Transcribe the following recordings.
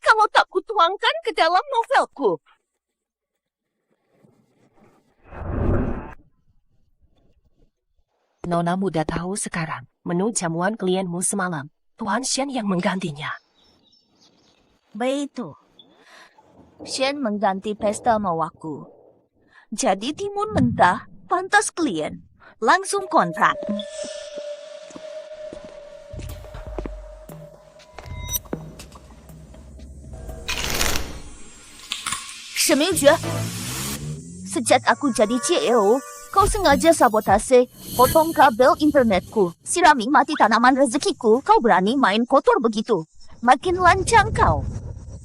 kalau tak kutuangkan ke dalam novelku? Nona muda tahu sekarang menu jamuan klienmu semalam. Tuan Shen yang menggantinya. Begitu. Shen mengganti pesta mawaku. Jadi timun mentah, pantas klien. Langsung kontrak. Semijue. Sejak aku jadi CEO, kau sengaja sabotase, potong kabel internetku, sirami mati tanaman rezekiku, kau berani main kotor begitu. Makin lancang kau.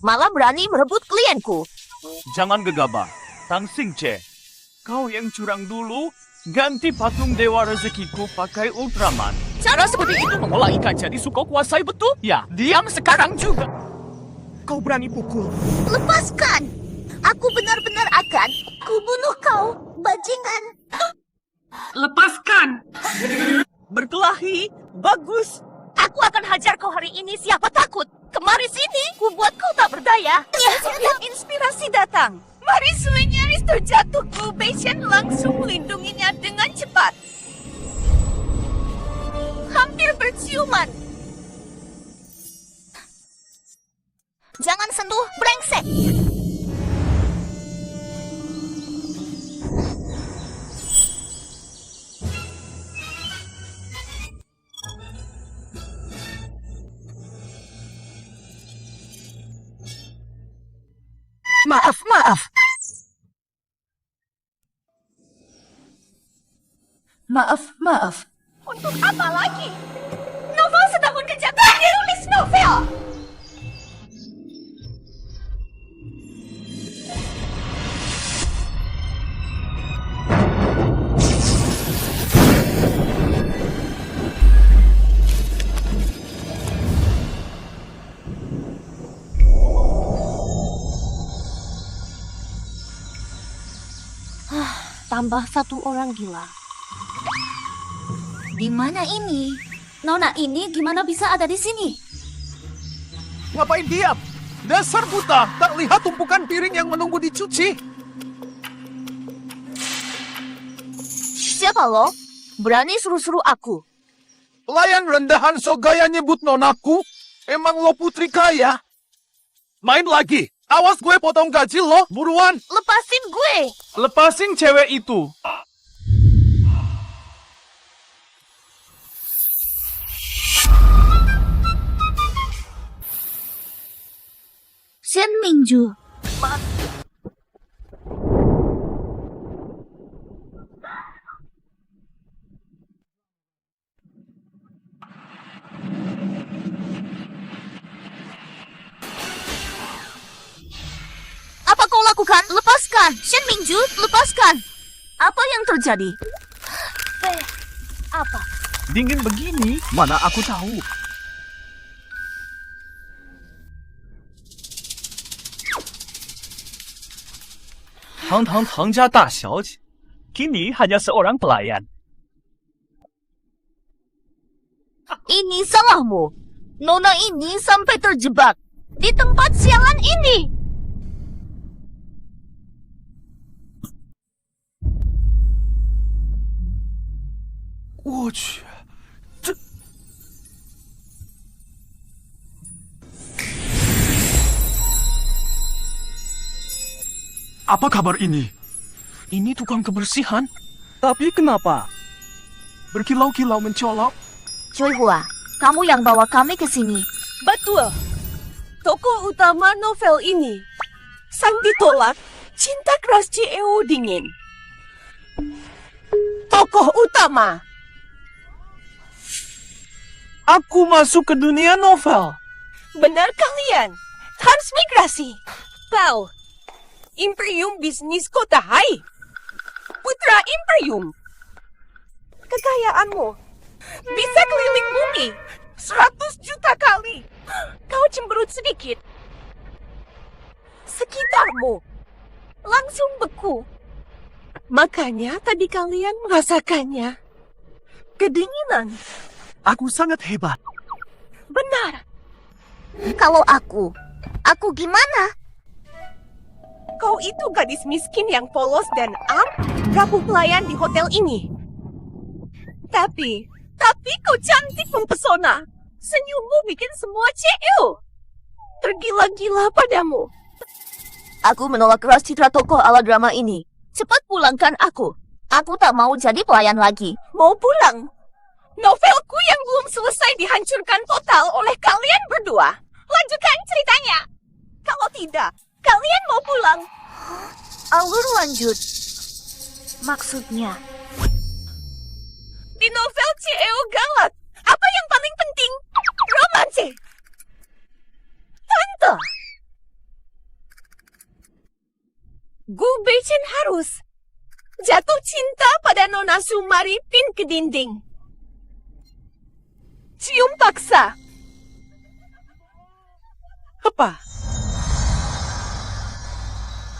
Malah berani merebut klienku. Jangan gegabah, Tang Xingche. Kau yang curang dulu, ganti patung dewa rezekiku pakai Ultraman. Cara seperti itu mengolah ikan jadi kau kuasai betul? Ya, diam sekarang juga. Kau berani pukul. Lepaskan! Aku benar-benar akan kubunuh kau, bajingan. Lepaskan! Berkelahi? Bagus. Aku akan hajar kau hari ini, siapa takut? Kemari sini, ku buat kau tak berdaya. Lihat inspirasi datang. Mari nyaris terjatuh, Bashan langsung melindunginya dengan cepat. Hampir berciuman. Jangan sentuh, brengsek. Maaf. Maaf. Untuk apa lagi? Novel setahun kerja terakhir nulis novel. Tambah satu orang gila. Di mana ini? Nona ini gimana bisa ada di sini? Ngapain diam? Dasar buta, tak lihat tumpukan piring yang menunggu dicuci. Siapa lo? Berani suruh-suruh aku? Pelayan rendahan so gaya nyebut nonaku. Emang lo putri kaya? Main lagi. Awas gue potong gaji lo, buruan. Lepasin gue! Lepasin cewek itu. Shen Mingju. Apa kau lakukan? Lepaskan! Shen Mingju, lepaskan! Apa yang terjadi? Apa? Dingin begini, mana aku tahu. Tang家大小姐, kini hanya seorang pelayan. Ini salahmu. Nona ini sampai terjebak di tempat sialan ini. Apa kabar ini? Ini tukang kebersihan. Tapi kenapa? Berkilau-kilau mencolok. Cui Hua, kamu yang bawa kami ke sini. Betul. Tokoh utama novel ini. Sang ditolak, cinta keras CEO dingin. Tokoh utama. Aku masuk ke dunia novel. Benar kalian. Transmigrasi. Kau. Imperium bisnis kota Hai. Putra Imperium. Kekayaanmu bisa keliling bumi 100 juta kali. Kau cemberut sedikit. Sekitarmu langsung beku. Makanya tadi kalian merasakannya. Kedinginan. Aku sangat hebat. Benar. Kalau aku Aku gimana? Kau itu gadis miskin yang polos dan rapuh pelayan di hotel ini. Tapi kau cantik mempesona. Senyummu bikin semua CEO tergila-gila padamu. Aku menolak keras citra tokoh ala drama ini. Cepat pulangkan aku. Aku tak mau jadi pelayan lagi. Mau pulang? Novelku yang belum selesai dihancurkan total oleh kalian berdua. Lanjutkan ceritanya. Kalau tidak, kalian mau pulang. Alur lanjut. Maksudnya? Di novel CEO galak, apa yang paling penting? Romanse. Tante. Gu Beichen harus jatuh cinta pada Nona Sumari pin ke dinding. Cium paksa. Apa?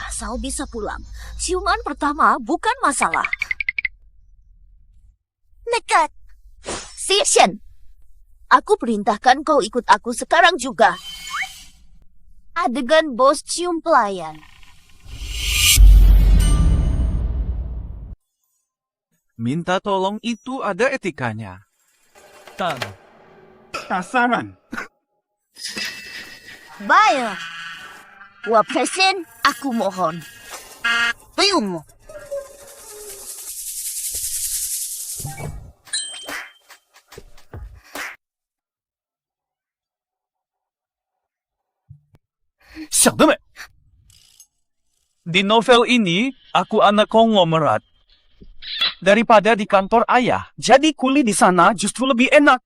Asal bisa pulang. Ciuman pertama bukan masalah. Nekat. Si Shen. Aku perintahkan kau ikut aku sekarang juga. Adegan bos cium pelayan. Minta tolong itu ada etikanya. Kasaran. Baik. Wapresin, aku mohon. Cium. Siapa? Di novel ini, aku anak konglomerat. Daripada di kantor ayah, jadi kuli di sana justru lebih enak.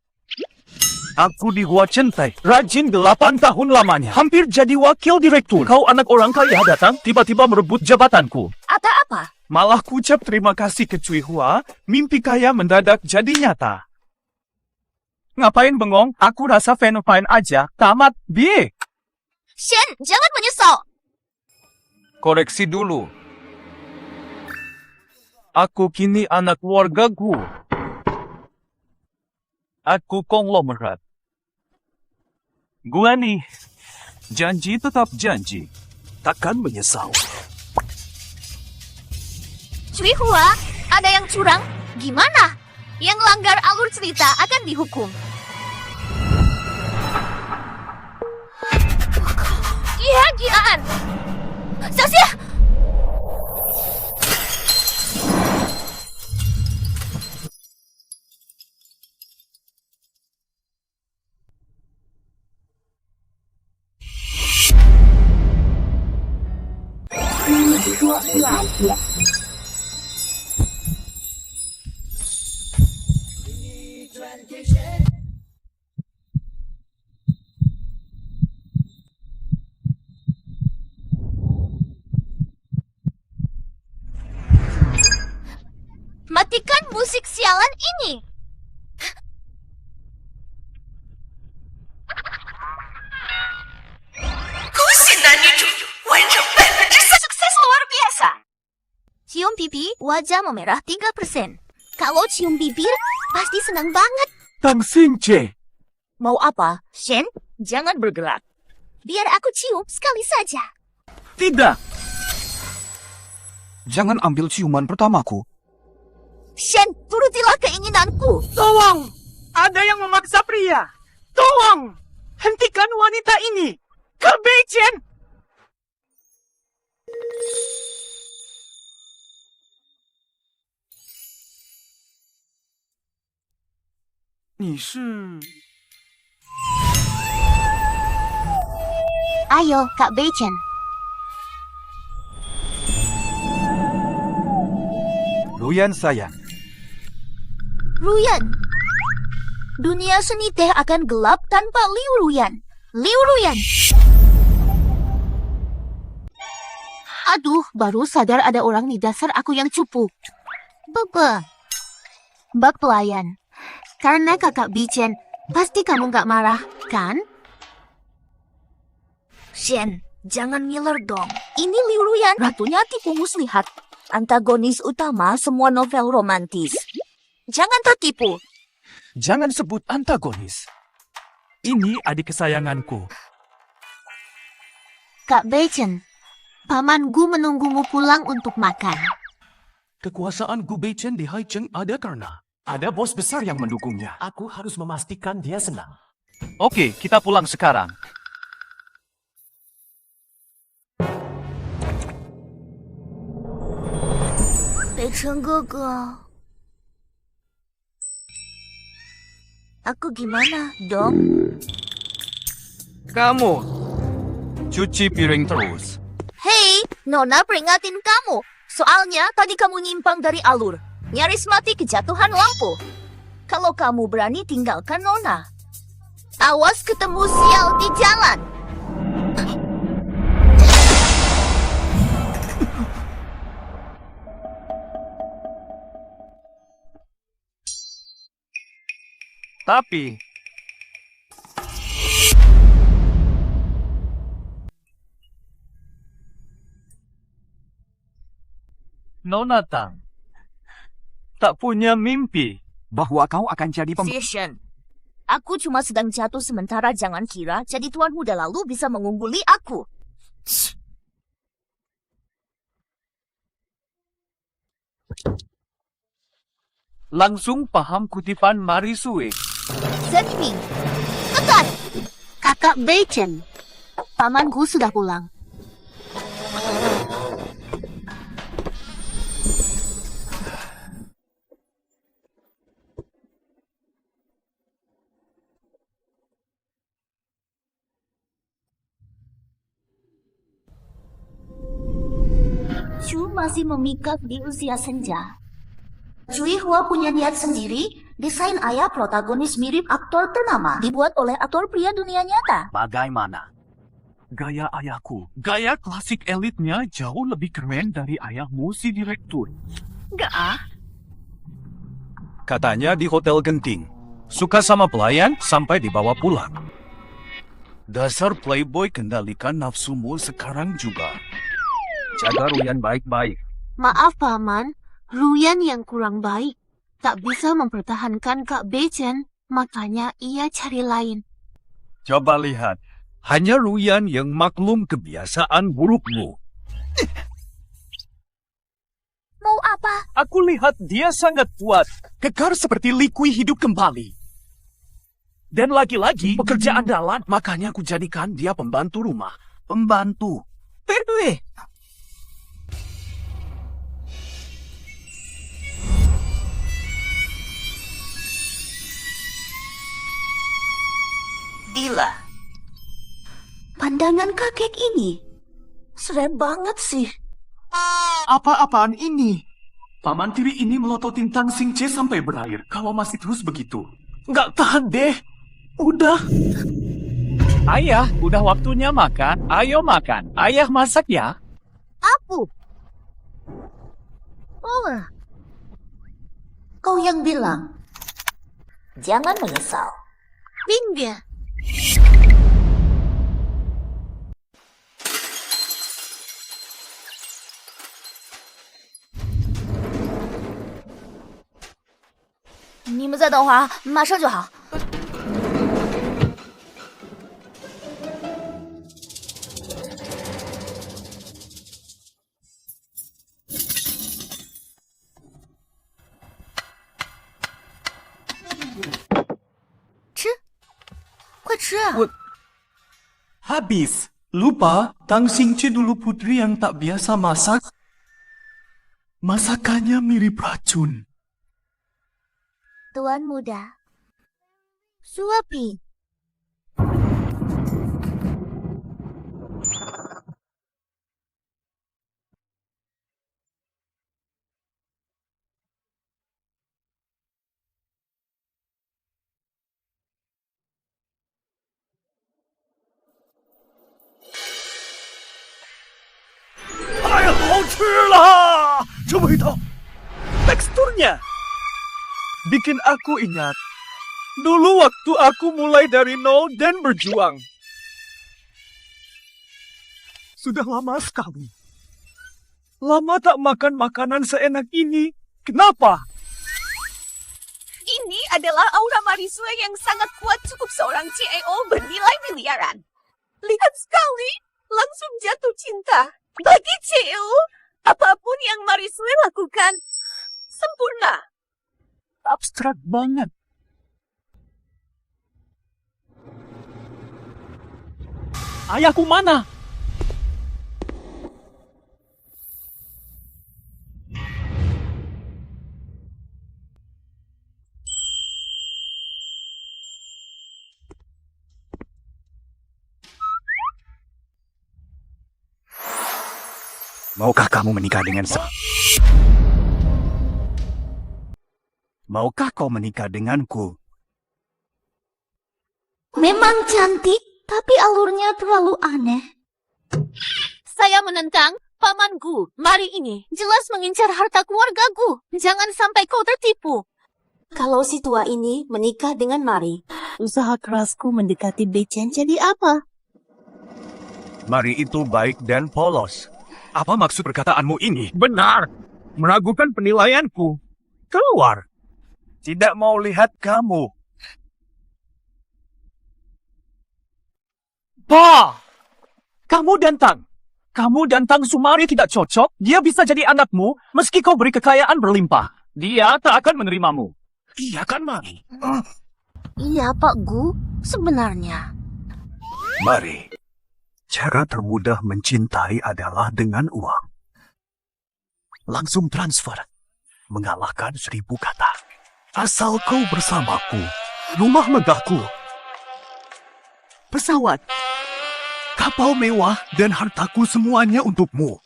Aku di Gua Centai, rajin 8 tahun lamanya. Hampir jadi wakil direktur. Kau anak orang kaya datang, tiba-tiba merebut jabatanku. Atau apa? Malah kucap terima kasih ke Cui Hua, mimpi kaya mendadak jadi nyata. Ngapain bengong? Aku rasa fine-fine aja. Tamat, Bi. Shen, jangan menyesal. Koreksi dulu. Aku kini anak warga Gu. Aku konglomerat. Gua nih, janji tetap janji. Takkan menyesal. Cui Hua, ada yang curang? Gimana? Yang langgar alur cerita akan dihukum. Gila-gilaan. Sasya! Matikan musik sialan ini. Sukses luar biasa. Cium pipi, wajah memerah 3%. Kalau cium bibir, pasti senang banget. Tang Xingche. Mau apa? Shen, jangan bergerak. Biar aku cium sekali saja. Tidak. Jangan ambil ciuman pertamaku. Shen, turutilah keinginanku. Tolong! Ada yang memaksa pria. Tolong! Hentikan wanita ini. Kebaikan! 你是 Ayo, Kak Beichen. Ruyan sayang. Ruyan. Dunia seni teh akan gelap tanpa Liu Ruyan. Liu Ruyan. Aduh, baru sadar ada orang di dasar aku yang cupu. Bebe. Bak pelayan. Karena kakak Beichen, pasti kamu gak marah, kan? Shen, jangan ngiler dong. Ini Liu Ruyan, ratunya tipu muslihat. Antagonis utama semua novel romantis. Jangan tertipu. Jangan sebut antagonis. Ini adik kesayanganku. Kak Beichen, Paman Gu menunggumu pulang untuk makan. Kekuasaan Gu Beichen di Haicheng ada karena Ada bos besar yang mendukungnya. Aku harus memastikan dia senang. Oke, kita pulang sekarang. Beichen哥哥, aku gimana dong? Kamu cuci piring terus. Hei, Nona peringatin kamu. Soalnya tadi kamu nyimpang dari alur. Nyaris mati kejatuhan lampu. Kalau kamu berani tinggalkan Nona, awas ketemu sial di jalan. Tapi Nona Tang tak punya mimpi Bahwa kau akan jadi Vision. Aku cuma sedang jatuh sementara, jangan kira jadi tuan muda lalu bisa mengungguli aku. langsung paham kutipan Marisue. Zenming, tekan! Kakak Beichen, pamanku sudah pulang. Chu masih memikat di usia senja. Cui Hua punya niat sendiri. Desain ayah protagonis mirip aktor ternama, dibuat oleh aktor pria dunia nyata. Bagaimana? Gaya ayahku, gaya klasik elitnya jauh lebih keren dari ayahmu si direktur. Enggak ah. Katanya di Hotel Genting. Suka sama pelayan sampai dibawa pulang. Dasar playboy, kendalikan nafsumu sekarang juga. Jaga Ruyan baik-baik. Maaf Paman, Ruyan yang kurang baik. Tak bisa mempertahankan Kak Beichen, makanya ia cari lain. Coba lihat, hanya Ruyan yang maklum kebiasaan burukmu. Mau apa? Aku lihat dia sangat kuat, kekar seperti Likui hidup kembali. Dan lagi-lagi pekerja andalan, makanya aku jadikan dia pembantu rumah. Pembantu. Perwe. Gila. Pandangan kakek ini serem banget sih. Apa-apaan ini? Paman tiri ini melototin Tang Xingche sampai berair. Kalau masih terus begitu, nggak tahan deh. Udah. Ayah, udah waktunya makan. Ayo makan. Ayah masak ya. Apu. Oh. Kau yang bilang. Jangan menyesal. Pinggir.你们再等会儿，马上就好。吃，快吃！ Habis. Lupa, Tang Xingche dulu putri yang tak biasa masak. Masakannya mirip racun. Tuan muda, suapi. Ayah, 好吃了！这味道，teksturnya bikin aku ingat dulu waktu aku mulai dari nol dan berjuang. Sudah lama sekali. Lama tak makan makanan seenak ini. Kenapa? Ini adalah aura Marisue yang sangat kuat, cukup seorang CEO bernilai miliaran. Lihat sekali, langsung jatuh cinta. Bagi Ceo, apapun yang Marisue lakukan, sempurna. Abstrak banget. Ayahku mana? Maukah kamu menikah dengan Maukah kau menikah denganku? Memang cantik, tapi alurnya terlalu aneh. Saya menentang pamanku. Mari ini jelas mengincar harta keluargaku. Jangan sampai kau tertipu. Kalau si tua ini menikah dengan Mari, usaha kerasku mendekati Bechen jadi apa? Mari itu baik dan polos. Apa maksud perkataanmu ini? Benar. Meragukan penilaianku. Keluar. Tidak mau lihat kamu. Pa! Kamu dan Tang Sumari tidak cocok. Dia bisa jadi anakmu meski kau beri kekayaan berlimpah. Dia tak akan menerimamu. Iya kan, Mari? Iya, Pak Gu. Sebenarnya. Mari. Cara termudah mencintai adalah dengan uang. Langsung transfer. Mengalahkan 1000 kata. Asal kau bersamaku. Rumah megahku. Pesawat. Kapal mewah dan hartaku semuanya untukmu.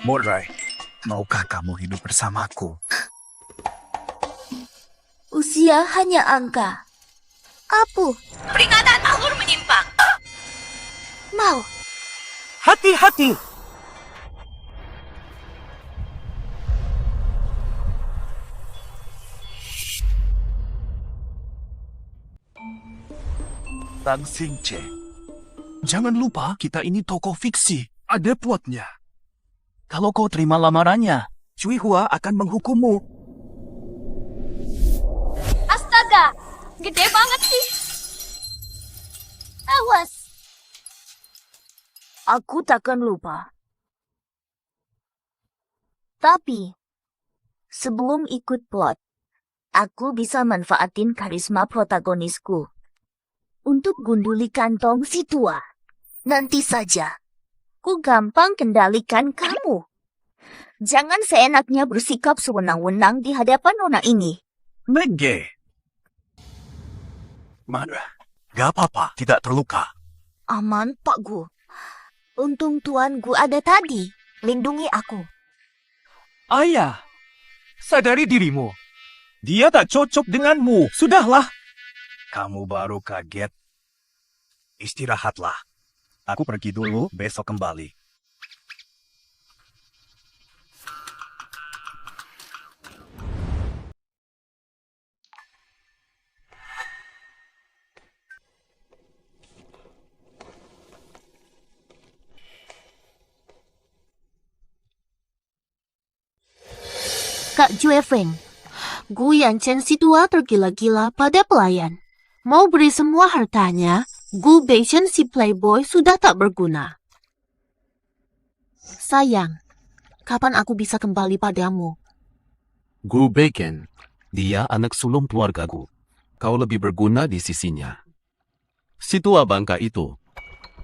Morai, maukah kamu hidup bersamaku? Usia hanya angka. Apu. Peringatan alur menyimpang. Mau. Hati-hati. Tang Xingche. Jangan lupa kita ini tokoh fiksi. Ada plotnya. Kalau kau terima lamarannya, Cui Hua akan menghukummu. Astaga, gede banget sih. Awas. Aku takkan lupa. Tapi, sebelum ikut plot, aku bisa manfaatin karisma protagonisku untuk gunduli kantong si tua. Nanti saja, ku gampang kendalikan kamu. Jangan seenaknya bersikap sewenang-wenang di hadapan nona ini. Mengge. Mana? Gak apa-apa, tidak terluka. Aman, Pak Gu. Untung Tuan Gu ada tadi. Lindungi aku. ayah, sadari dirimu. Dia tak cocok denganmu. Sudahlah. Kamu baru kaget. Istirahatlah. Aku pergi dulu, besok kembali. Kak Jue Feng, Gu Yanchen si tua tergila-gila pada pelayan. Mau beri semua hartanya, Gu Bechen si playboy sudah tak berguna. Sayang, kapan aku bisa kembali padamu? Gu Bacon, dia anak sulung keluargaku. Kau lebih berguna di sisinya. Si tua bangka itu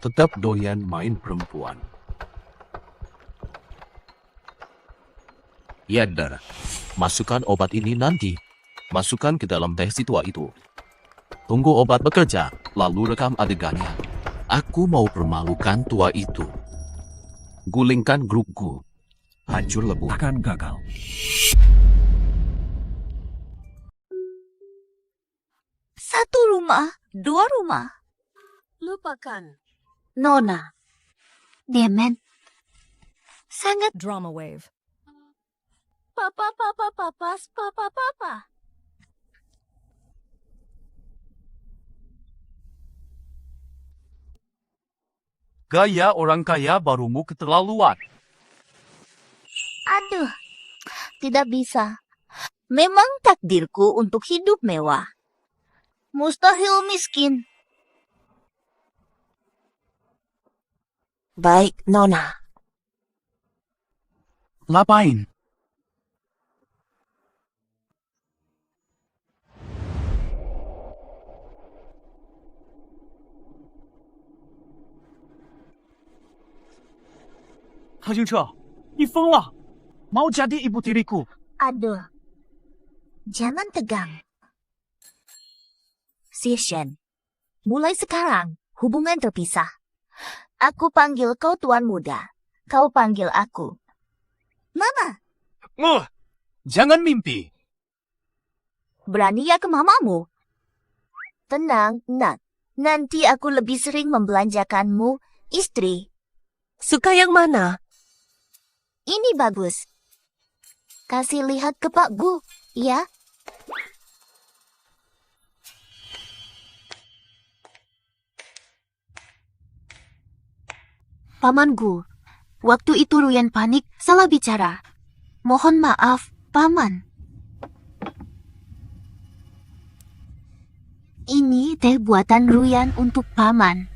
tetap doyan main perempuan. Ya, Dar. Masukkan obat ini nanti. Masukkan ke dalam teh si tua itu. Tunggu obat bekerja, lalu rekam adegannya. Aku mau permalukan tua itu. Gulingkan grupku. Hancur lebur. Akan gagal. Satu rumah, dua rumah. Lupakan. Nona. Demen. Sangat Drama wave. Papa. Gaya orang kaya barumu keterlaluan. Aduh, tidak bisa. Memang takdirku untuk hidup mewah. Mustahil miskin. Baik, Nona. Lapain. Mau jadi ibu tiriku. Aduh. Jangan tegang. Session. Mulai sekarang, hubungan terpisah. Aku panggil kau tuan muda. Kau panggil aku Mama. Jangan mimpi. Berani ya ke mamamu? Tenang, Nat. Nanti aku lebih sering membelanjakanmu, istri. Suka yang mana? Ini bagus. Kasih lihat ke Pak Gu, ya? Paman Gu, waktu itu Ruyan panik, salah bicara. Mohon maaf, Paman. Ini teh buatan Ruyan untuk Paman.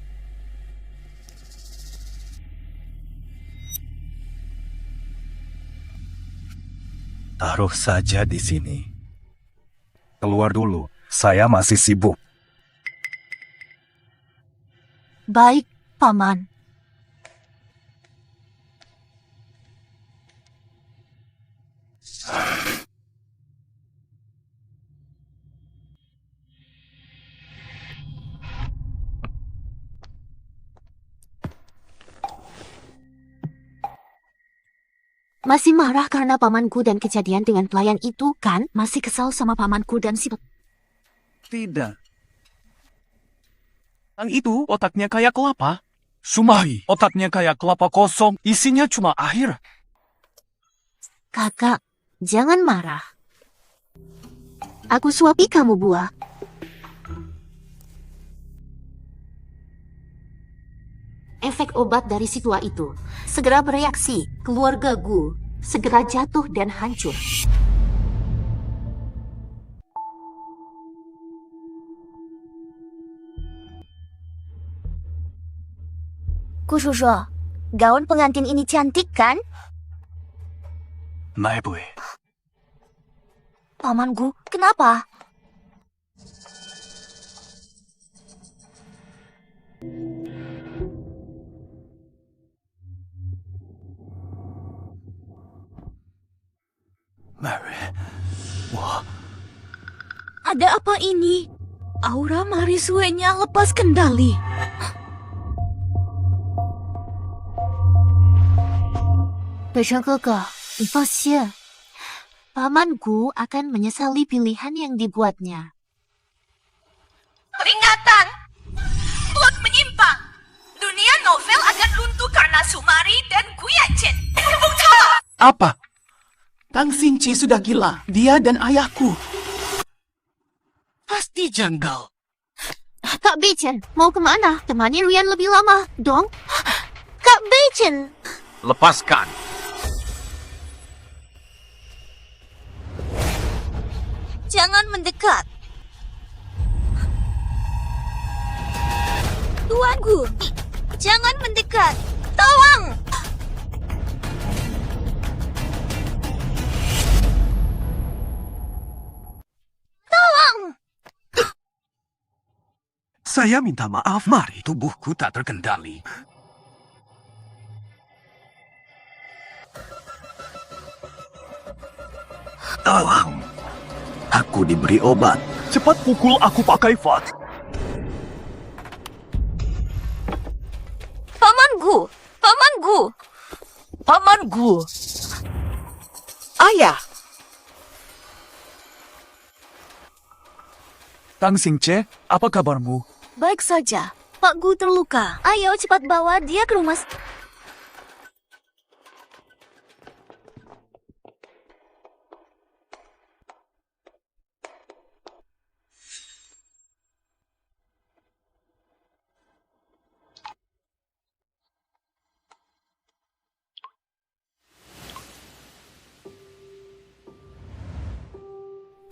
Taruh saja di sini. Keluar dulu, saya masih sibuk. Baik, Paman. Masih marah karena pamanku dan kejadian dengan pelayan itu, kan? Masih kesal sama pamanku dan si... Tidak. Yang itu otaknya kayak kelapa. Sumahi, otaknya kayak kelapa kosong, isinya cuma air. Kakak, jangan marah. Aku suapi kamu buah. Efek obat dari si tua itu segera bereaksi, keluarga Gu segera jatuh dan hancur. Kususo, gaun pengantin ini cantik kan? Naibui. Paman Gu, kenapa? Mary. Wah. Ada apa ini? Aura Marisuenya lepas kendali. Bersangka, Ifasia. Paman Gu akan menyesali pilihan yang dibuatnya. Peringatan! Plot menyimpang. Dunia novel akan runtuh karena Sumari dan Guyachen. Apa? Tang Xingqi sudah gila. Dia dan ayahku. Pasti janggal. Kak Beichen, mau kemana? Temani Ruyan lebih lama, dong. Kak Beichen. Lepaskan. Jangan mendekat. Tuan Gu, jangan mendekat. Tolong! Saya minta maaf, Mari. Tubuhku tak terkendali. Tolong. Aku diberi obat. Cepat pukul aku pakai Fat. Paman Gu, Paman Gu. Paman Gu. Ayah. Tang Xingqi, apa kabarmu? Baik saja. Pak Gu terluka. Ayo cepat bawa dia ke rumah.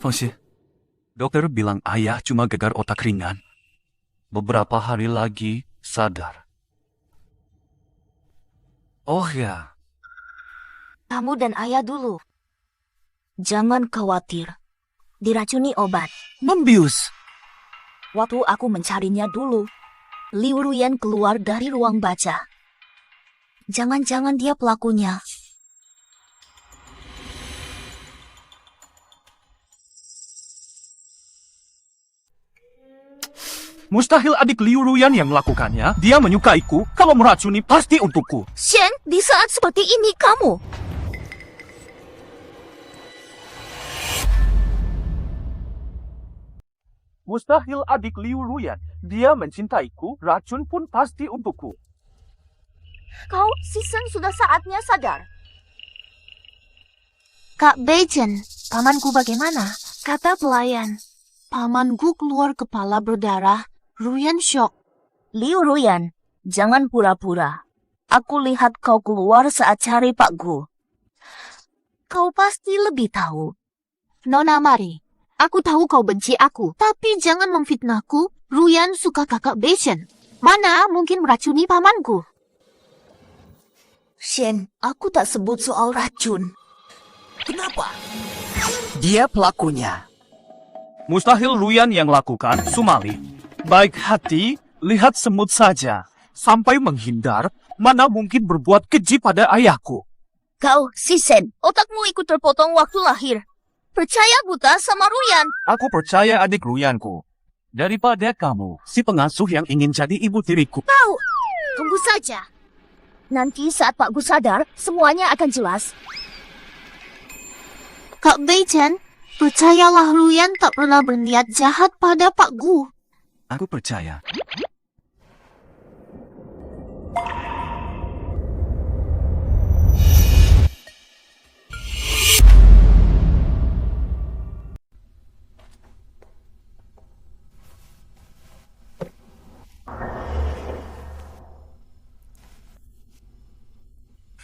Fangxi, dokter bilang ayah cuma gegar otak ringan. Beberapa hari lagi sadar. Oh ya, Kamu dan ayah dulu. Jangan khawatir. Diracuni obat. membius. Waktu aku mencarinya dulu, Liu Ruyan keluar dari ruang baca. Jangan-jangan dia pelakunya. Mustahil adik Liu Ruyan yang melakukannya. Dia menyukaiku. Kalau meracuni pasti untukku. Shen, di saat seperti ini kamu. Mustahil adik Liu Ruyan. Dia mencintaiku. Racun pun pasti untukku. Kau, si Shen sudah saatnya sadar. Kak Beichen, pamanku bagaimana? Kata pelayan. Pamanku keluar kepala berdarah. Ruyan shock. Liu Ruyan, jangan pura-pura. Aku lihat kau keluar saat cari Pak Gu. Kau pasti lebih tahu. Nona Mari, aku tahu kau benci aku, tapi jangan memfitnahku. Ruyan suka kakak Beichen. Mana mungkin meracuni pamanku? Shen, aku tak sebut soal racun. Kenapa? Dia pelakunya. Mustahil Ruyan yang lakukan, Sumali. Baik hati, lihat semut saja. Sampai menghindar, mana mungkin berbuat keji pada ayahku. Kau, si Shen, otakmu ikut terpotong waktu lahir. Percaya buta sama Ruyan. Aku percaya adik Ruyanku. Daripada kamu, si pengasuh yang ingin jadi ibu tiriku. Kau, tunggu saja. Nanti saat Pak Gu sadar, semuanya akan jelas. Kak Beichen, percayalah Ruyan tak pernah berniat jahat pada Pak Gu. Aku percaya.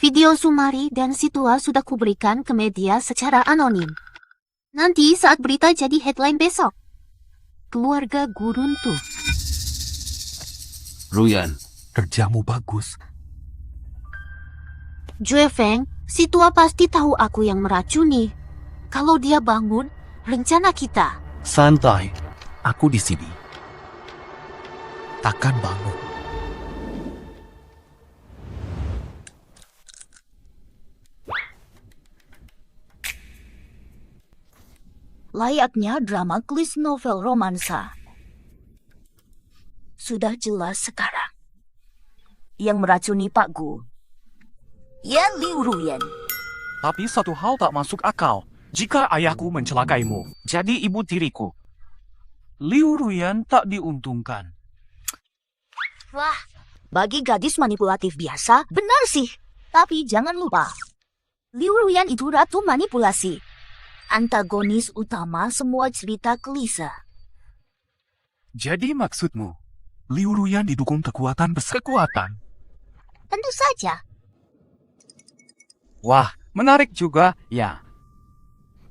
Video Sumari dan Situa sudah kuberikan ke media secara anonim. Nanti saat berita jadi headline besok. Keluarga Gu runtuh. Ruyan, Kerjamu bagus. Jue Feng, Situa pasti tahu aku yang meracuni. Kalau dia bangun, rencana kita. Santai. Aku di sini. Takkan bangun. Layaknya drama klis novel romansa. Sudah jelas sekarang. Yang meracuni Pak Gu. Ya Liu Ruyan. Tapi satu hal tak masuk akal. Jika ayahku mencelakaimu, jadi ibu tiriku. Liu Ruyan tak diuntungkan. Wah, bagi gadis manipulatif biasa, benar sih. Tapi jangan lupa, Liu Ruyan itu ratu manipulasi. Antagonis utama semua cerita klise. Jadi maksudmu, Liu Ruyan didukung kekuatan besar? Kekuatan? Tentu saja. Wah, menarik juga, ya.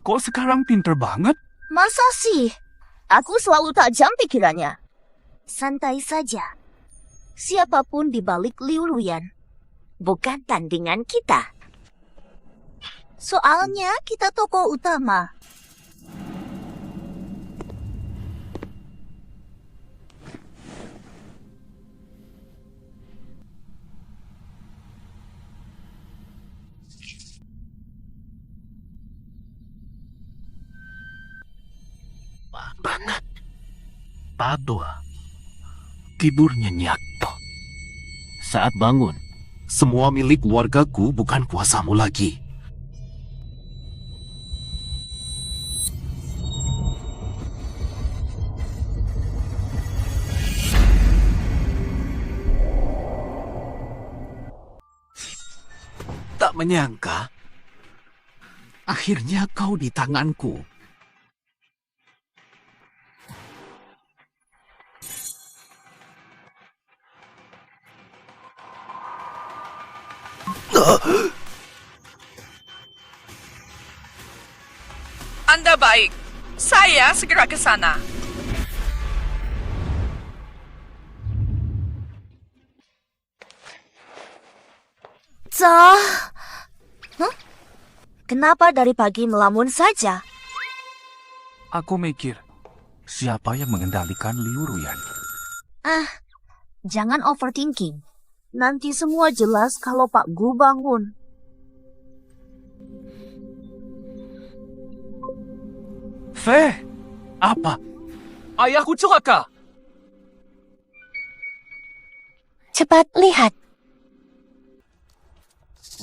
Kok sekarang pinter banget? Masa sih? Aku selalu tajam pikirannya. Santai saja. Siapapun di balik Liu Ruyan, bukan tandingan kita. Soalnya kita tokoh utama. Banget. Padua. Tidur nyenyak. saat bangun, semua milik keluargaku bukan kuasamu lagi. Tak menyangka, akhirnya kau di tanganku. Anda baik. Saya segera ke sana. Lisa. Hah? Kenapa dari pagi melamun saja? Aku mikir, siapa yang mengendalikan Liu Ruyan? Jangan overthinking. Nanti semua jelas kalau Pak Gu bangun. Feh, apa? Ayahku celaka. Cepat lihat.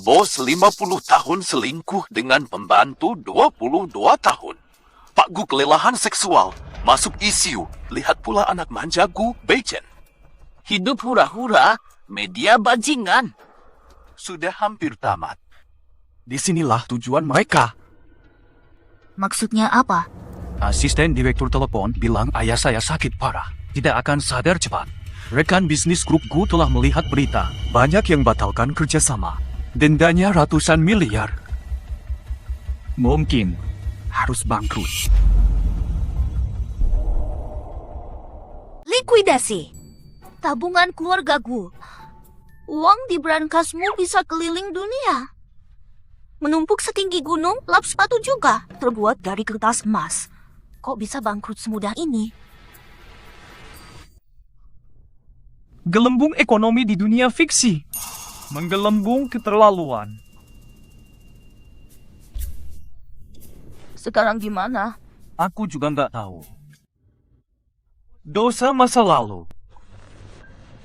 Bos 50 tahun selingkuh dengan pembantu 22 tahun. Pak Gu kelelahan seksual, masuk ICU. Lihat pula anak manja Gu, Beichen. Hidup hura-hura, media bajingan. Sudah hampir tamat. Disinilah tujuan mereka. Maksudnya apa? Asisten direktur telepon bilang ayah saya sakit parah. Tidak akan sadar cepat. Rekan bisnis grup Gu telah melihat berita. Banyak yang batalkan kerjasama. Dendanya ratusan miliar. Mungkin harus bangkrut. Likuidasi. Tabungan keluarga Gu. Uang di brankasmu bisa keliling dunia. Menumpuk setinggi gunung, lap sepatu juga. Terbuat dari kertas emas. Kok bisa bangkrut semudah ini? Gelembung ekonomi di dunia fiksi. Menggelembung keterlaluan. Sekarang gimana? Aku juga nggak tahu. Dosa masa lalu.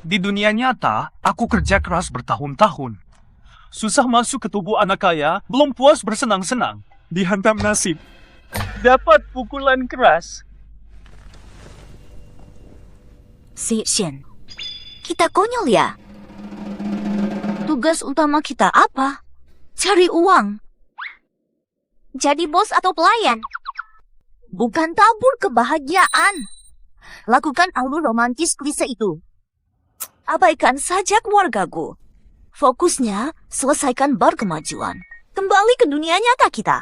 Di dunia nyata, aku kerja keras bertahun-tahun. Susah masuk ke tubuh anak kaya, belum puas bersenang-senang. Dihantam nasib. Dapat pukulan keras. Si Shen, kita konyol ya? Tugas utama kita apa? Cari uang. Jadi bos atau pelayan? Bukan tabur kebahagiaan. Lakukan alur romantis klise itu. Abaikan saja keluargaku. Fokusnya selesaikan bar kemajuan. Kembali ke dunia nyata kita.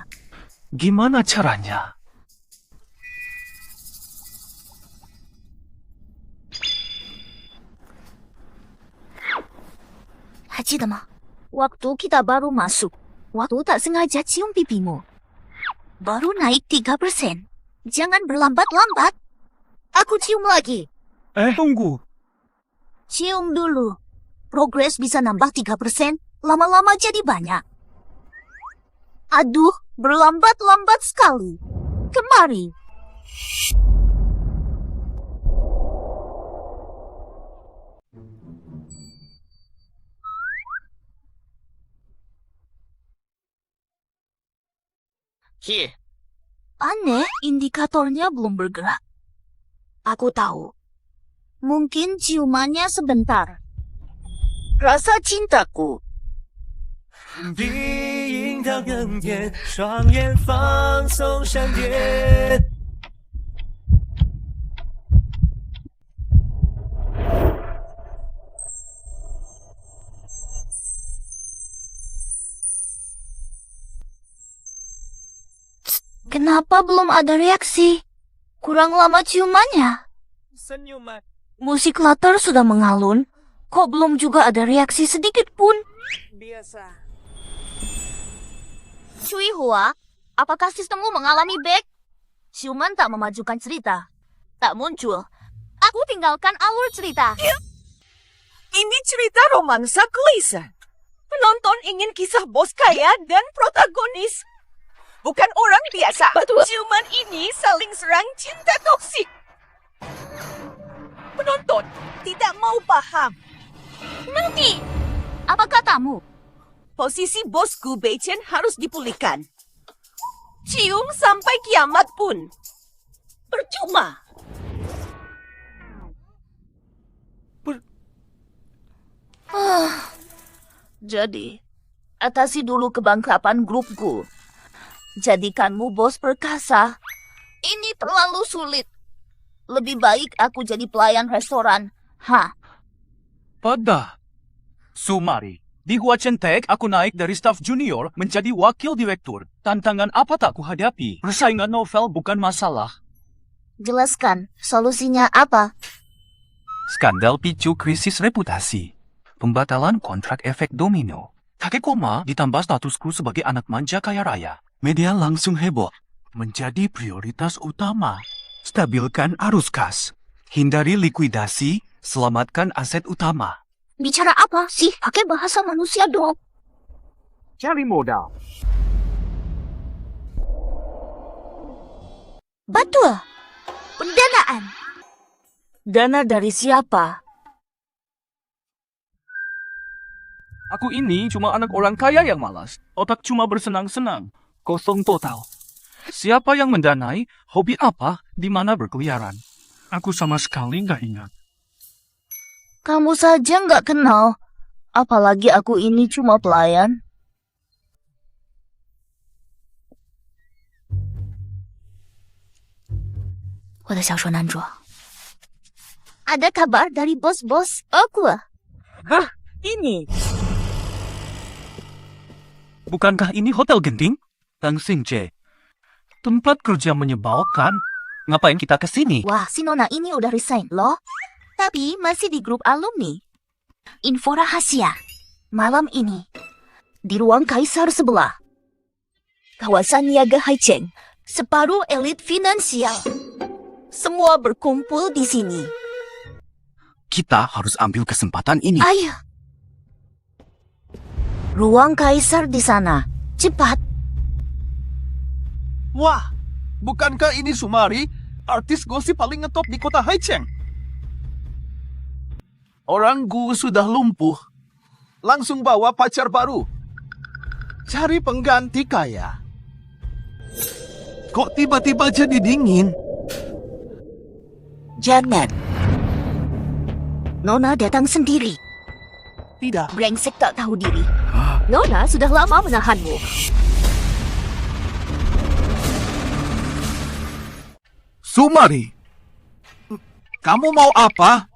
Gimana caranya? Hachidama, waktu kita baru masuk, waktu tak sengaja cium pipimu. Baru naik 3%. Jangan berlambat-lambat. Aku cium lagi. Tunggu. Cium dulu. Progres bisa nambah 3%, lama-lama jadi banyak. Aduh, berlambat-lambat sekali. Kemari. Aneh, indikatornya belum bergerak. Aku tahu. Mungkin ciumannya sebentar. Rasa cintaku. 低音到哽咽，双眼放松闪电。Kenapa belum ada reaksi? Kurang lama ciumannya. Senyuman. Musik latar sudah mengalun. Kok belum juga ada reaksi sedikit pun? Biasa. Cui Hua, apakah sistemmu mengalami bug? Ciuman tak memajukan cerita. Tak muncul. Aku tinggalkan alur cerita. Ini cerita romansa klise. Penonton ingin kisah bos kaya dan protagonis. Bukan orang biasa. Ciuman ini saling serang cinta toksik. Penonton tidak mau paham. Nanti, apa katamu? Posisi bos Gu Beichen harus dipulihkan. Cium sampai kiamat pun. Percuma. Jadi, atasi dulu kebangkrapan grupku. Jadikanmu bos perkasa. Ini terlalu sulit. Lebih baik aku jadi pelayan restoran. Pada Sumari, di Huachen Tech aku naik dari staf junior menjadi wakil direktur. Tantangan apa tak kuhadapi? Persaingan novel bukan masalah. Jelaskan, solusinya apa? Skandal picu krisis reputasi. Pembatalan kontrak efek domino. Kakek koma ditambah statusku sebagai anak manja kaya raya. Media langsung heboh. Menjadi prioritas utama. Stabilkan arus kas. Hindari likuidasi, selamatkan aset utama. Bicara apa sih? Pakai bahasa manusia dong. Cari modal. Betul. Pendanaan. Dana dari siapa? Aku ini cuma anak orang kaya yang malas. Otak cuma bersenang-senang. Kosong total. Siapa yang mendanai? Hobi apa? Di mana berkeliaran? Aku sama sekali nggak ingat. Kamu saja nggak kenal. Apalagi aku ini cuma pelayan. Ada kabar dari bos-bos aku. Hah? Ini? Bukankah ini Hotel Genting? Tang Xingche. Tempat kerja menyebalkan. Ngapain kita ke sini? Wah, si Nona ini udah resign loh. Tapi masih di grup alumni. Info rahasia. Malam ini. Di ruang kaisar sebelah. Kawasan Niaga Haicheng. Separuh elit finansial. Semua berkumpul di sini. Kita harus ambil kesempatan ini. Ayo. Ruang kaisar di sana. Cepat. Wah, bukankah ini Sumari, artis gosip paling ngetop di kota Haicheng? Orang gue sudah lumpuh. Langsung bawa pacar baru. Cari pengganti kaya. Kok tiba-tiba jadi dingin? Jangan. Nona datang sendiri. Tidak. Brengsek tak tahu diri. Nona sudah lama menahanmu. Sumari, kamu mau apa?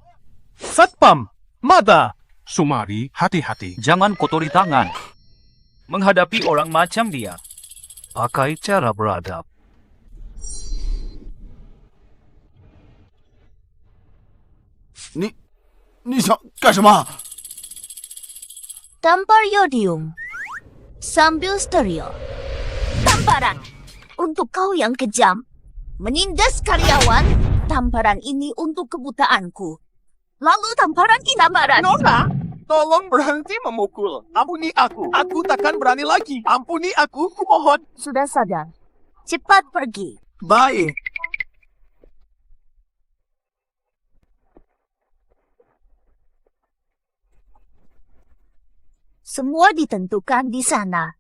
Satpam! Mada! Sumari, hati-hati. Jangan kotori tangan. Menghadapi orang macam dia. Pakai cara beradab. Ni干什么? Tampar yodium. Sambil steril. Tamparan. Untuk kau yang kejam. Menindas karyawan. Tamparan ini untuk kebutaanku. Lalu tamparan kinamaran. Nona, tolong berhenti memukul. Ampuni aku. Aku takkan berani lagi. Ampuni aku, kumohon. Sudah sadar. Cepat pergi. Baik. Semua ditentukan di sana.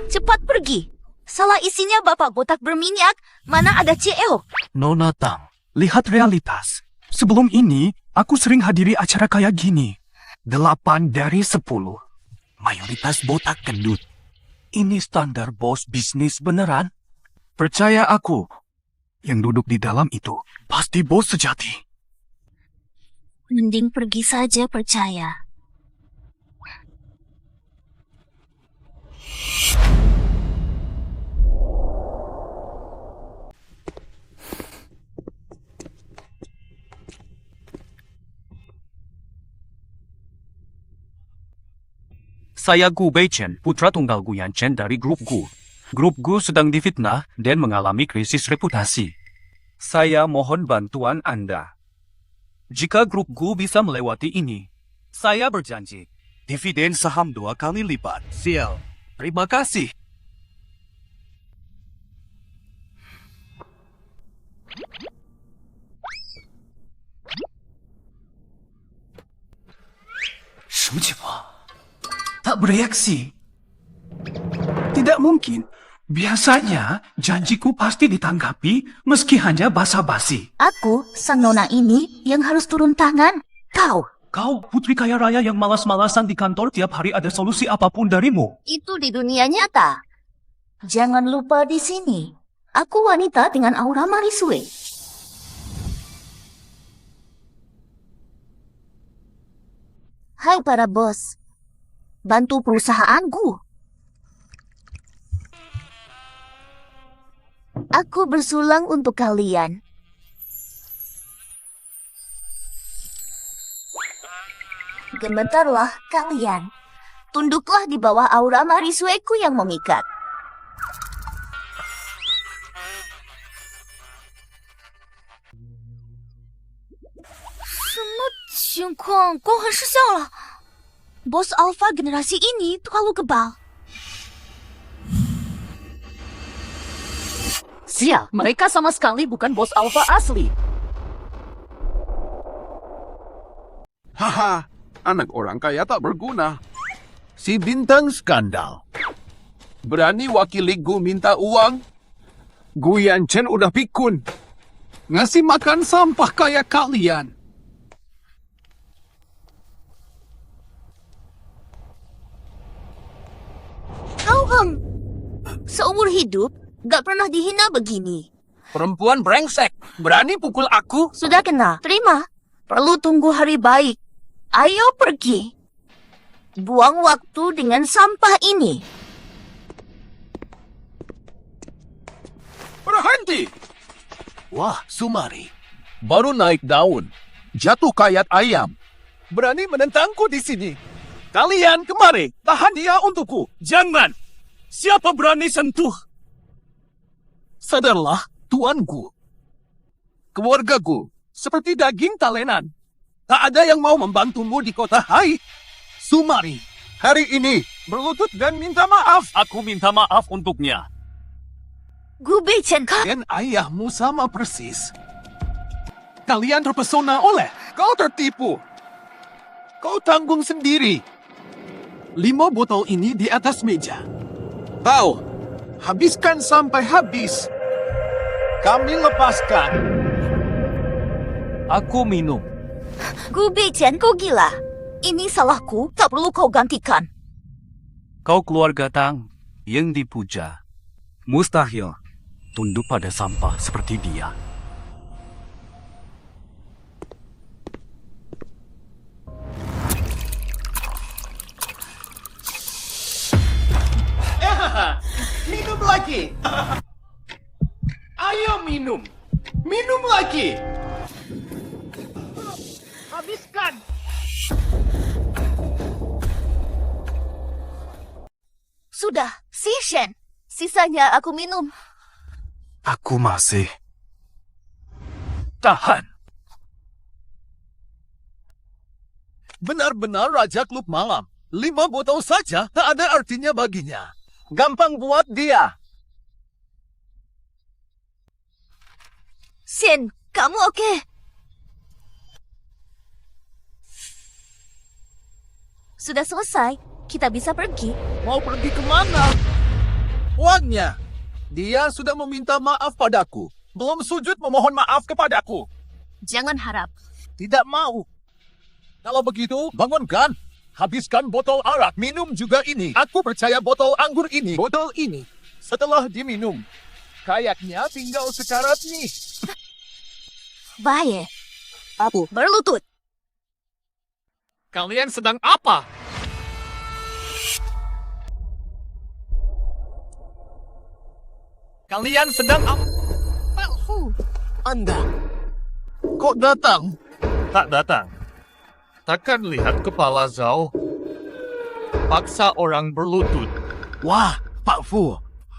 Cepat pergi. Salah isinya bapak botak berminyak. Mana ada CEO? Nona Tang, lihat realitas. Sebelum ini, aku sering hadiri acara kayak gini. 8 dari 10. Mayoritas botak gendut. Ini standar bos bisnis beneran? Percaya aku. Yang duduk di dalam itu pasti bos sejati. Mending pergi saja percaya. Saya Gu Beichen, putra tunggal Gu Yanchen dari grup Gu. Grup Gu sedang difitnah dan mengalami krisis reputasi. Saya mohon bantuan Anda. Jika grup Gu bisa melewati ini, saya berjanji. Dividen saham 2 kali lipat. Sial. Terima kasih. Tak bereaksi. Tidak mungkin. Biasanya, janjiku pasti ditanggapi meski hanya basa-basi. Aku, sang nona ini, yang harus turun tangan. Kau putri kaya raya yang malas-malasan di kantor tiap hari ada solusi apapun darimu. Itu di dunia nyata. Jangan lupa di sini. Aku wanita dengan aura marisue. Hai para bos. Bantu perusahaanku. Aku bersulang untuk kalian. Gemetarlah kalian. Tunduklah di bawah aura marisueku yang memikat. Bos Alpha generasi ini terlalu kebal. Sial, mereka sama sekali bukan bos Alpha asli. Haha, anak orang kaya tak berguna. Si bintang skandal. Berani wakili gue minta uang? Gue Chen udah pikun. Ngasih makan sampah kayak kalian. Kau seumur hidup gak pernah dihina begini. Perempuan brengsek, berani pukul aku? Sudah kena, terima. Perlu tunggu hari baik. Ayo pergi. Buang waktu dengan sampah ini. Berhenti! Wah, Sumari. Baru naik daun. Jatuh kayak ayam. Berani menentangku di sini. Kalian kemari, tahan dia untukku. Jangan! Siapa berani sentuh? Sadarlah, tuanku. Keluargaku, seperti daging talenan. Tak ada yang mau membantumu di kota Hai. Sumari, hari ini berlutut dan minta maaf. Aku minta maaf untuknya. Gube Chen, Dan ayahmu sama persis. Kalian terpesona oleh. Kau tertipu. Kau tanggung sendiri. 5 botol ini di atas meja. Kau, habiskan sampai habis. Kami lepaskan. Aku minum. Gube Chen, kau gila. Ini salahku, tak perlu kau gantikan. Kau keluarga Tang yang dipuja. Mustahil tunduk pada sampah seperti dia. Minum lagi. Ayo minum. Minum lagi. Habiskan. Sudah, si Shen. Sisanya aku minum. Aku masih Tahan. Benar-benar Raja Klub Malam. 5 botol saja tak ada artinya baginya. Gampang buat dia. Shen, kamu oke? Sudah selesai. Kita bisa pergi. Mau pergi kemana? Uangnya. Dia sudah meminta maaf padaku. Belum sujud memohon maaf kepadaku. Jangan harap. Tidak mau. Kalau begitu, bangunkan. Habiskan botol arak. Minum juga ini. Aku percaya botol anggur ini. Botol ini. Setelah diminum. Kayaknya tinggal sekarat nih. Baik. Aku berlutut. Kalian sedang apa? Kalian sedang apa? Anda. Kok datang? Tak datang. Takkan lihat kepala Zhao. Paksa orang berlutut. Wah, Pak Fu.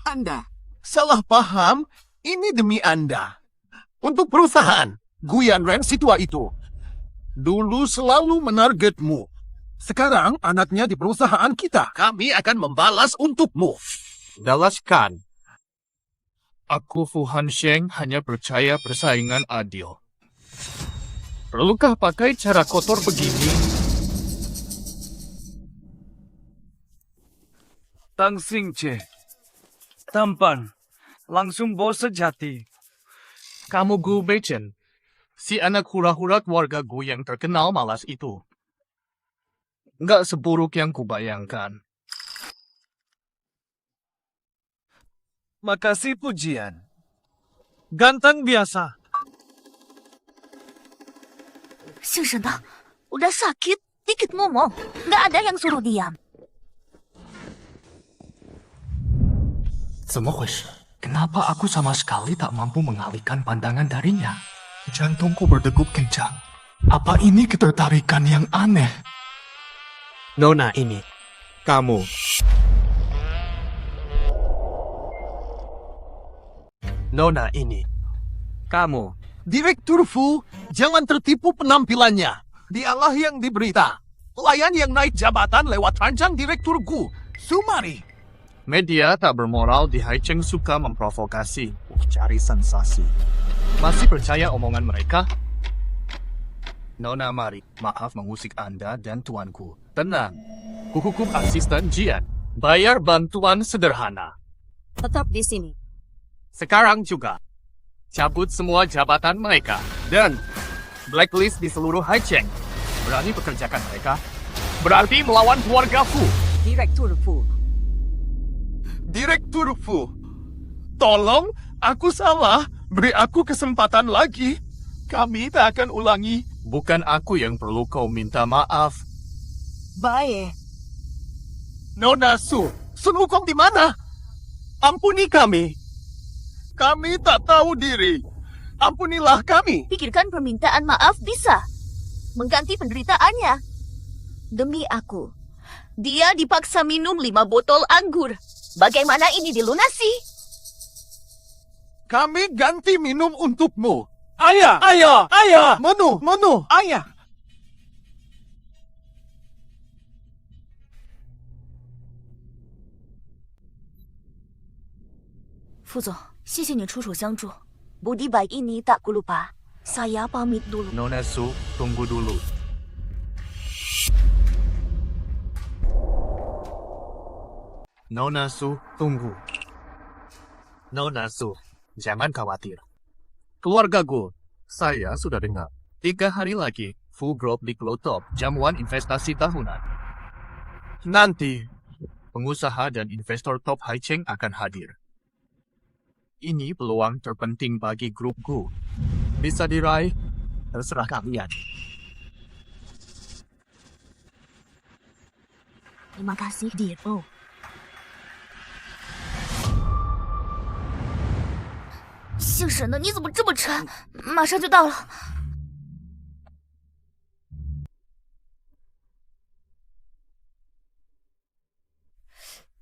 Anda. Salah paham. Ini demi Anda. Untuk perusahaan. Guyan Ren si tua itu. Dulu selalu menargetmu. Sekarang anaknya di perusahaan kita. Kami akan membalas untukmu. Dalaskan. Aku Fu Hansheng hanya percaya persaingan adil. Perlukah pakai cara kotor begini? Tang Xingche. Tampan. Langsung bos sejati. Kamu Gu Beichen. Si anak hura-hura keluarga Gu yang terkenal malas itu. Nggak seburuk yang kubayangkan. Makasih pujian. Ganteng biasa. Sudah, udah sakit, dikit ngomong. Nggak ada yang suruh diam. Kenapa aku sama sekali tak mampu mengalihkan pandangan darinya? Jantungku berdegup kencang. Apa ini ketertarikan yang aneh? Nona ini, kamu. Nona ini, kamu. Direktur Fu, jangan tertipu penampilannya. Dialah yang diberita. Pelayan yang naik jabatan lewat rancang Direktur Gu, Sumari. Media tak bermoral di Haicheng suka memprovokasi, cari sensasi. Masih percaya omongan mereka? Nona Mari, maaf mengusik Anda dan tuanku. Tenang, kuhukum asisten Jian. Bayar bantuan sederhana. Tetap di sini. Sekarang juga, cabut semua jabatan mereka. Dan blacklist di seluruh Haicheng. Berani pekerjakan mereka? Berarti melawan keluarga Fu. Direktur Fu. Direktur Fu, tolong, aku salah. Beri aku kesempatan lagi. Kami tak akan ulangi. Bukan aku yang perlu kau minta maaf. Baik. Nona Su, Sun Wukong di mana? Ampuni kami. Kami tak tahu diri. Ampunilah kami. Pikirkan permintaan maaf bisa mengganti penderitaannya. Demi aku, dia dipaksa minum 5 botol anggur. Bagaimana ini dilunasi? Kami ganti minum untukmu. Ayah! Ayah! Ayah! Menu, ayah. 副总，谢谢你出手相助。Budi baik ini tak kulupa. Saya pamit dulu. Nona Su, tunggu dulu. Nona Su, tunggu. Nona Su, jangan khawatir. Keluarga Gu, saya sudah dengar. 3 hari lagi, Fu Group di Klotop, jamuan investasi tahunan. Nanti, pengusaha dan investor top Haicheng akan hadir. Ini peluang terpenting bagi grup Gu. Bisa diraih, terserah kalian. Terima kasih, Dio. 姓沈的，你怎么这么沉？马上就到了。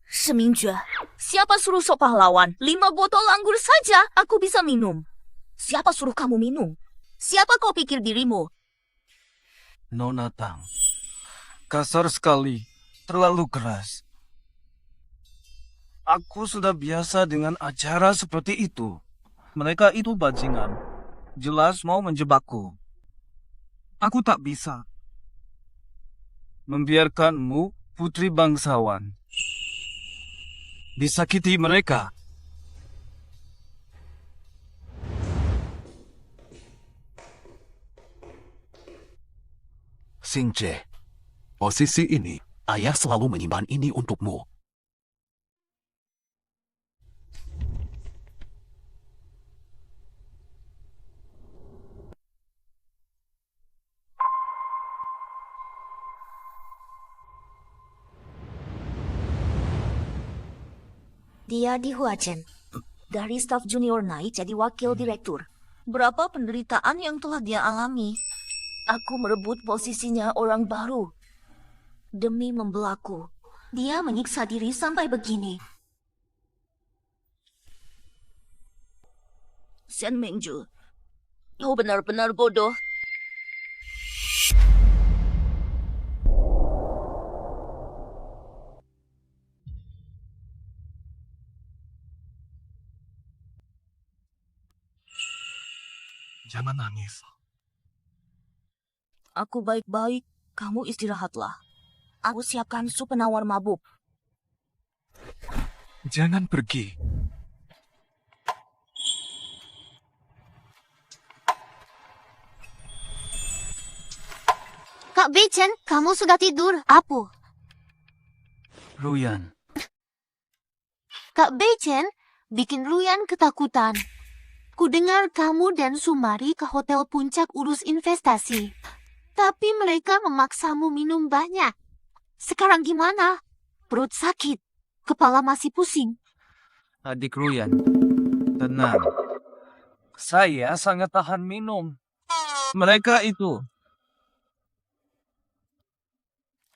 沈明觉 siapa suruh sok pahlawan? 5 botol anggur saja aku bisa minum. Siapa suruh kamu minum? Siapa kau pikir dirimu? Nona Tang, kasar sekali, terlalu keras. Aku sudah biasa dengan acara seperti itu. Mereka itu bajingan. Jelas mau menjebakku. Aku tak bisa membiarkanmu, putri bangsawan, disakiti mereka. Xingje, posisi ini, ayah selalu menyimpan ini untukmu. Dia di Huachen. Dari staf junior naik jadi wakil direktur. Berapa penderitaan yang telah dia alami. Aku merebut posisinya orang baru. Demi membelaku, dia menyiksa diri sampai begini. Sen Mengju, kau benar-benar bodoh. Jangan nangis. Aku baik-baik, kamu istirahatlah. Aku siapkan sup penawar mabuk. Jangan pergi. Kak Beichen, kamu sudah tidur? Apu. Ruyan, Kak Beichen bikin Ruyan ketakutan. Ku dengar kamu dan Sumari ke hotel puncak urus investasi. Tapi mereka memaksamu minum banyak. Sekarang gimana? Perut sakit, kepala masih pusing. adik Ruyan, Tenang. Saya sangat tahan minum. Mereka itu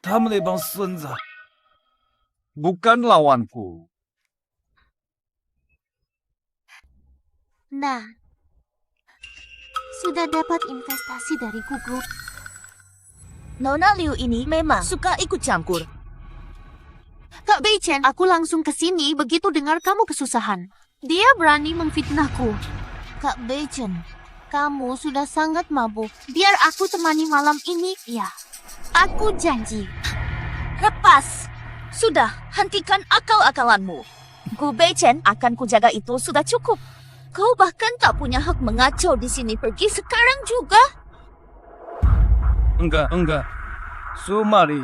Bang Sunza. Bukan lawanku. Nah, sudah dapat investasi dari Google. Nona Liu ini memang suka ikut campur. Kak Beichen, aku langsung ke sini begitu dengar kamu kesusahan. Dia berani memfitnahku. Kak Beichen, Kamu sudah sangat mabuk. Biar aku temani malam ini, ya. Aku janji. lepas. Sudah, hentikan akal-akalanmu. Gu Beichen akan kujaga itu sudah cukup. Kau bahkan tak punya hak mengacau di sini. Pergi sekarang juga. Enggak. Sumari,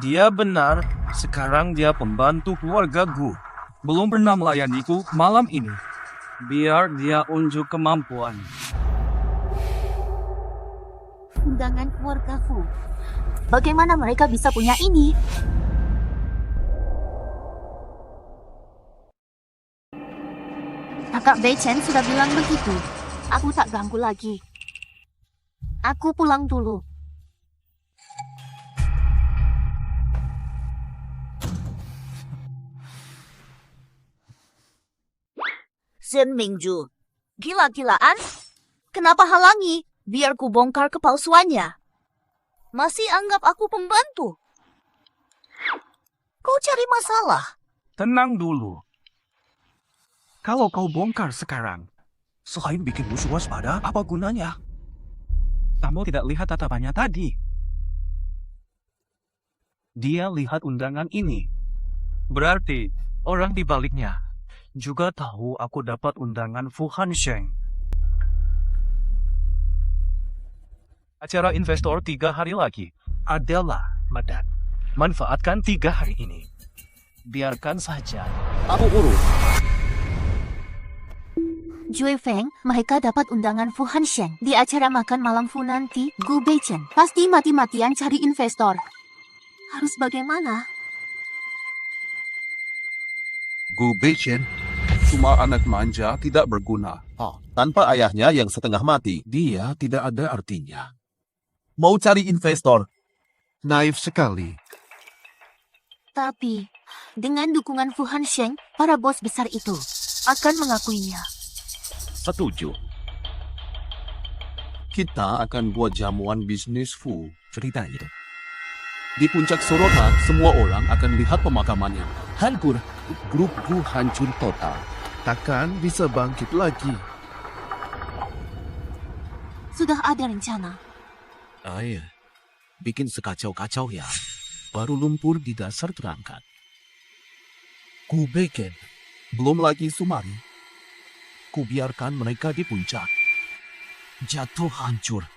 dia benar. Sekarang dia pembantu keluarga Gu. Belum pernah melayaniku malam ini. Biar dia unjuk kemampuan. Undangan keluarga Fu. Bagaimana mereka bisa punya ini? Kakak Beichen sudah bilang begitu. Aku tak ganggu lagi. Aku pulang dulu. Shen Mingju, gila-gilaan? Kenapa halangi? Biar ku bongkar kepalsuannya. Masih anggap aku pembantu? Kau cari masalah? Tenang dulu. Kalau kau bongkar sekarang, selain bikin musuh waspada, apa gunanya? Kamu tidak lihat tatapannya tadi. Dia lihat undangan ini. Berarti orang di baliknya juga tahu aku dapat undangan Fu Hansheng. Acara investor 3 hari lagi adalah Madan. Manfaatkan 3 hari ini. Biarkan saja aku urus. Jue Feng, mereka dapat undangan Fu Hansheng di acara makan malam Fu nanti. Gu Beichen pasti mati-matian cari investor. Harus bagaimana? Gu Beichen cuma anak manja tidak berguna. Tanpa ayahnya yang setengah mati, dia tidak ada artinya. Mau cari investor? Naif sekali. Tapi, dengan dukungan Fu Hansheng, para bos besar itu akan mengakuinya. Setuju. Kita akan buat jamuan bisnis Fu. Ceritanya. Di puncak sorotan, semua orang akan lihat pemakamannya. Hancur. Grup Gu hancur total. Takkan bisa bangkit lagi. Sudah ada rencana. Iya. Bikin sekacau-kacau ya. Baru lumpur di dasar terangkat. Gu Beichen. Belum lagi Sumari. Ku biarkan mereka di puncak. Jatuh hancur.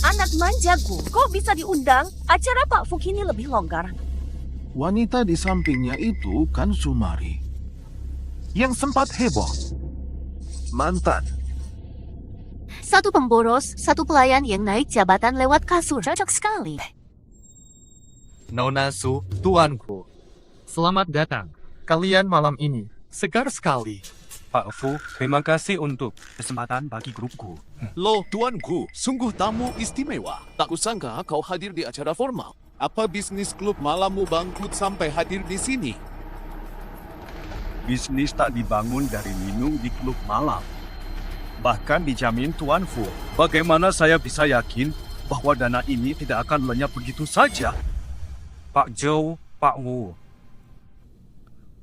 Anak manjaku, kok bisa diundang? Acara Pak Fu ini lebih longgar. Wanita di sampingnya itu kan Sumari. Yang sempat heboh. Mantan. Satu pemboros, satu pelayan yang naik jabatan lewat kasur. Cocok sekali. Nona Su, tuanku. Selamat datang. Kalian malam ini segar sekali. Pak Fu, terima kasih untuk kesempatan bagi grupku. Loh, tuanku, sungguh tamu istimewa. Tak kusangka kau hadir di acara formal. Apa bisnis klub malammu bangkrut sampai hadir di sini? Bisnis tak dibangun dari minum di klub malam. Bahkan dijamin Tuan Fu. Bagaimana saya bisa yakin bahwa dana ini tidak akan lenyap begitu saja? Pak Zhou, Pak Wu.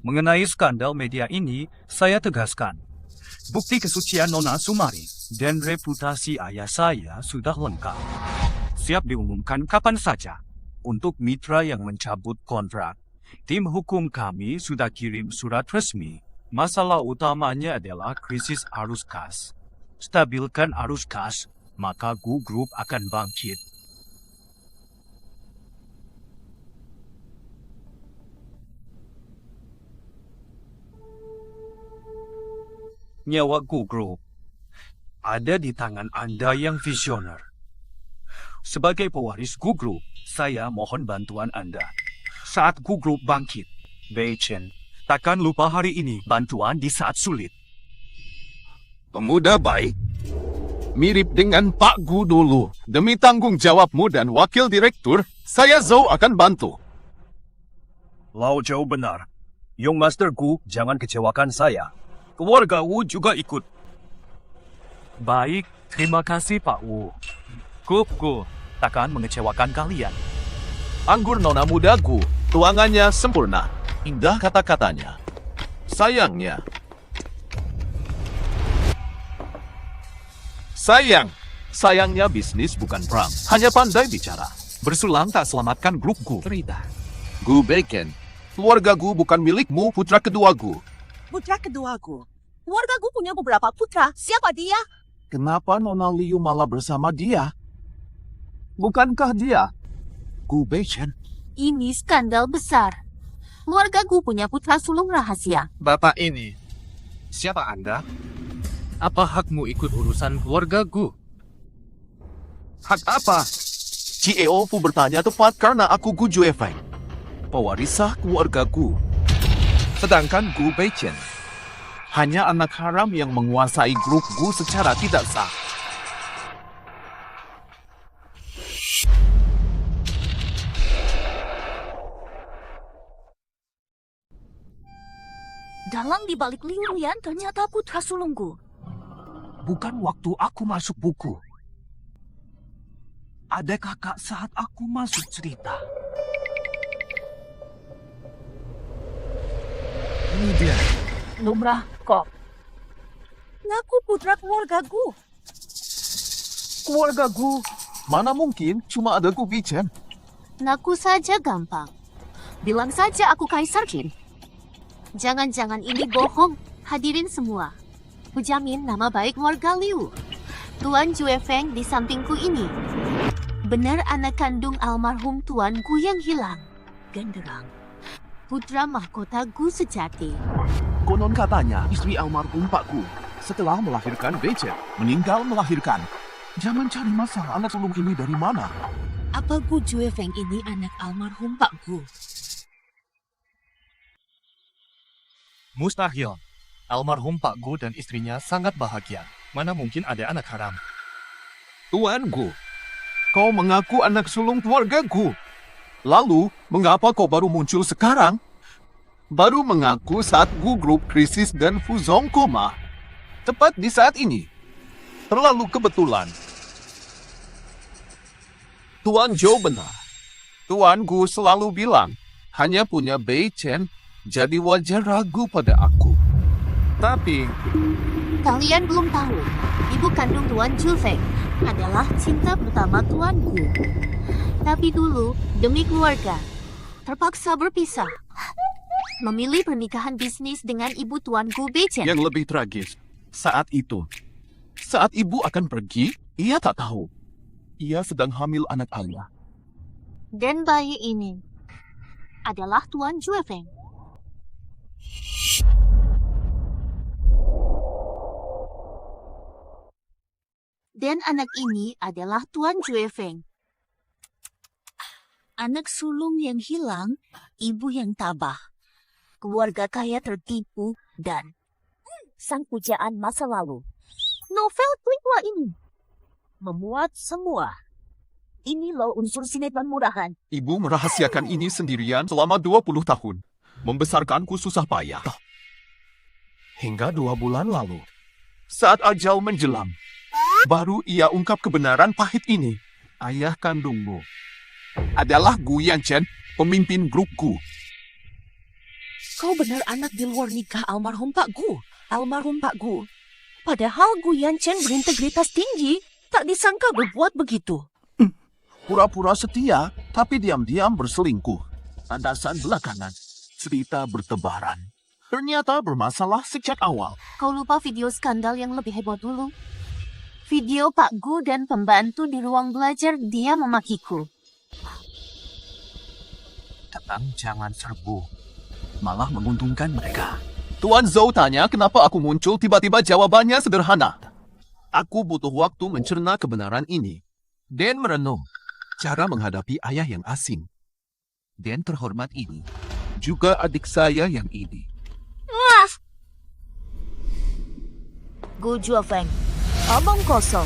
Mengenai skandal media ini, saya tegaskan. Bukti kesucian Nona Sumari dan reputasi ayah saya sudah lengkap. Siap diumumkan kapan saja. Untuk mitra yang mencabut kontrak, tim hukum kami sudah kirim surat resmi. Masalah utamanya adalah krisis arus kas. Stabilkan arus kas, maka Gu Group akan bangkit. Nyawa Gu Group ada di tangan Anda yang visioner. Sebagai pewaris Gu Group, saya mohon bantuan Anda. Saat Gu Group bangkit, Bei Chen takkan lupa hari ini bantuan di saat sulit. Pemuda baik. Mirip dengan Pak Gu dulu. Demi tanggung jawabmu dan wakil direktur, saya Zhou akan bantu. Lao Zhou benar. Young Master Gu, jangan kecewakan saya. Keluarga Wu juga ikut. Baik, terima kasih Pak Wu. Gu takkan mengecewakan kalian. Anggur Nona muda Gu, tuangannya sempurna. Indah kata-katanya. Sayangnya bisnis bukan perang, hanya pandai bicara. Bersulang tak selamatkan grup Gu. Cerita. Gu Bacon, keluarga Gu bukan milikmu, putra kedua Gu. Putra keduaku. Keluarga Gu punya beberapa putra. Siapa dia? Kenapa Nona Liu malah bersama dia? Bukankah dia Gu Bacon? Ini skandal besar. Keluarga Gu punya putra sulung rahasia. Bapak ini, siapa Anda? Apa hakmu ikut urusan keluarga Gu? Hak apa? CEO Fu bertanya tepat karena aku Gu Juefeng, pewarisah keluarga Gu. Sedangkan Gu Beichen hanya anak haram yang menguasai grup Gu secara tidak sah. Dalang di balik Liu Lian ternyata putra sulungku. Bukan waktu aku masuk buku. Ada kakak saat aku masuk cerita. Ini dia. Lumrah kok. Ngaku putra keluarga Gu. Keluarga Gu, mana mungkin cuma ada Gu Beichen? Ngaku saja gampang. Bilang saja aku Kaisar Qin. Jangan-jangan ini bohong. Hadirin semua. Kujamin nama baik warga Liu. Tuan Juefeng di sampingku ini. Benar anak kandung almarhum Tuan Gu yang hilang. Genderang. Putra mahkota Gu sejati. Konon katanya istri almarhum Pak Gu setelah melahirkan Beichen meninggal melahirkan. Jangan cari masalah, anak sulung ini dari mana? Apa Gu Juefeng ini anak almarhum Pak Gu? Mustahil. Almarhum Pak Gu dan istrinya sangat bahagia. Mana mungkin ada anak haram. Tuan Gu, kau mengaku anak sulung keluarga Gu. Lalu, mengapa kau baru muncul sekarang? Baru mengaku saat Gu Group krisis dan Fuzong koma. Tepat di saat ini. Terlalu kebetulan. Tuan Zhou benar. Tuan Gu selalu bilang, hanya punya Beichen, jadi wajar ragu pada aku. Tapi, Kalian belum tahu, ibu kandung Tuan Juefeng adalah cinta pertama Tuan Gu. Tapi dulu, demi keluarga, terpaksa berpisah. Memilih pernikahan bisnis dengan ibu Tuan Gu Beichen. yang lebih tragis, saat ibu akan pergi, ia tak tahu. Ia sedang hamil anak ayah. Dan bayi ini adalah Tuan Juefeng. Dan anak ini adalah Tuan Juefeng. Anak sulung yang hilang, ibu yang tabah. Keluarga kaya tertipu dan sang pujaan masa lalu. Novel tua ini memuat semua. Ini loh unsur sinetron murahan. Ibu merahasiakan ini sendirian selama 20 tahun. Membesarkanku susah payah. Hingga 2 bulan lalu, saat ajal menjelang, baru ia ungkap kebenaran pahit ini. Ayah kandungmu adalah Gu Yanchen, pemimpin grup Gu. Kau benar anak di luar nikah almarhum Pak Gu. Almarhum Pak Gu. Padahal Gu Yanchen berintegritas tinggi, tak disangka berbuat begitu. Pura-pura setia, tapi diam-diam berselingkuh. Landasan belakangan, cerita bertebaran. Ternyata bermasalah sejak awal. Kau lupa video skandal yang lebih heboh dulu? Video Pak Gu dan pembantu di ruang belajar dia memakiku. Tetang jangan serbu. Malah menguntungkan mereka. Tuan Zhou tanya kenapa aku muncul, tiba-tiba jawabannya sederhana. Aku butuh waktu mencerna kebenaran ini. Dan merenung cara menghadapi ayah yang asing. Dan terhormat ini, juga adik saya yang ini. Gu Juefeng, omong kosong.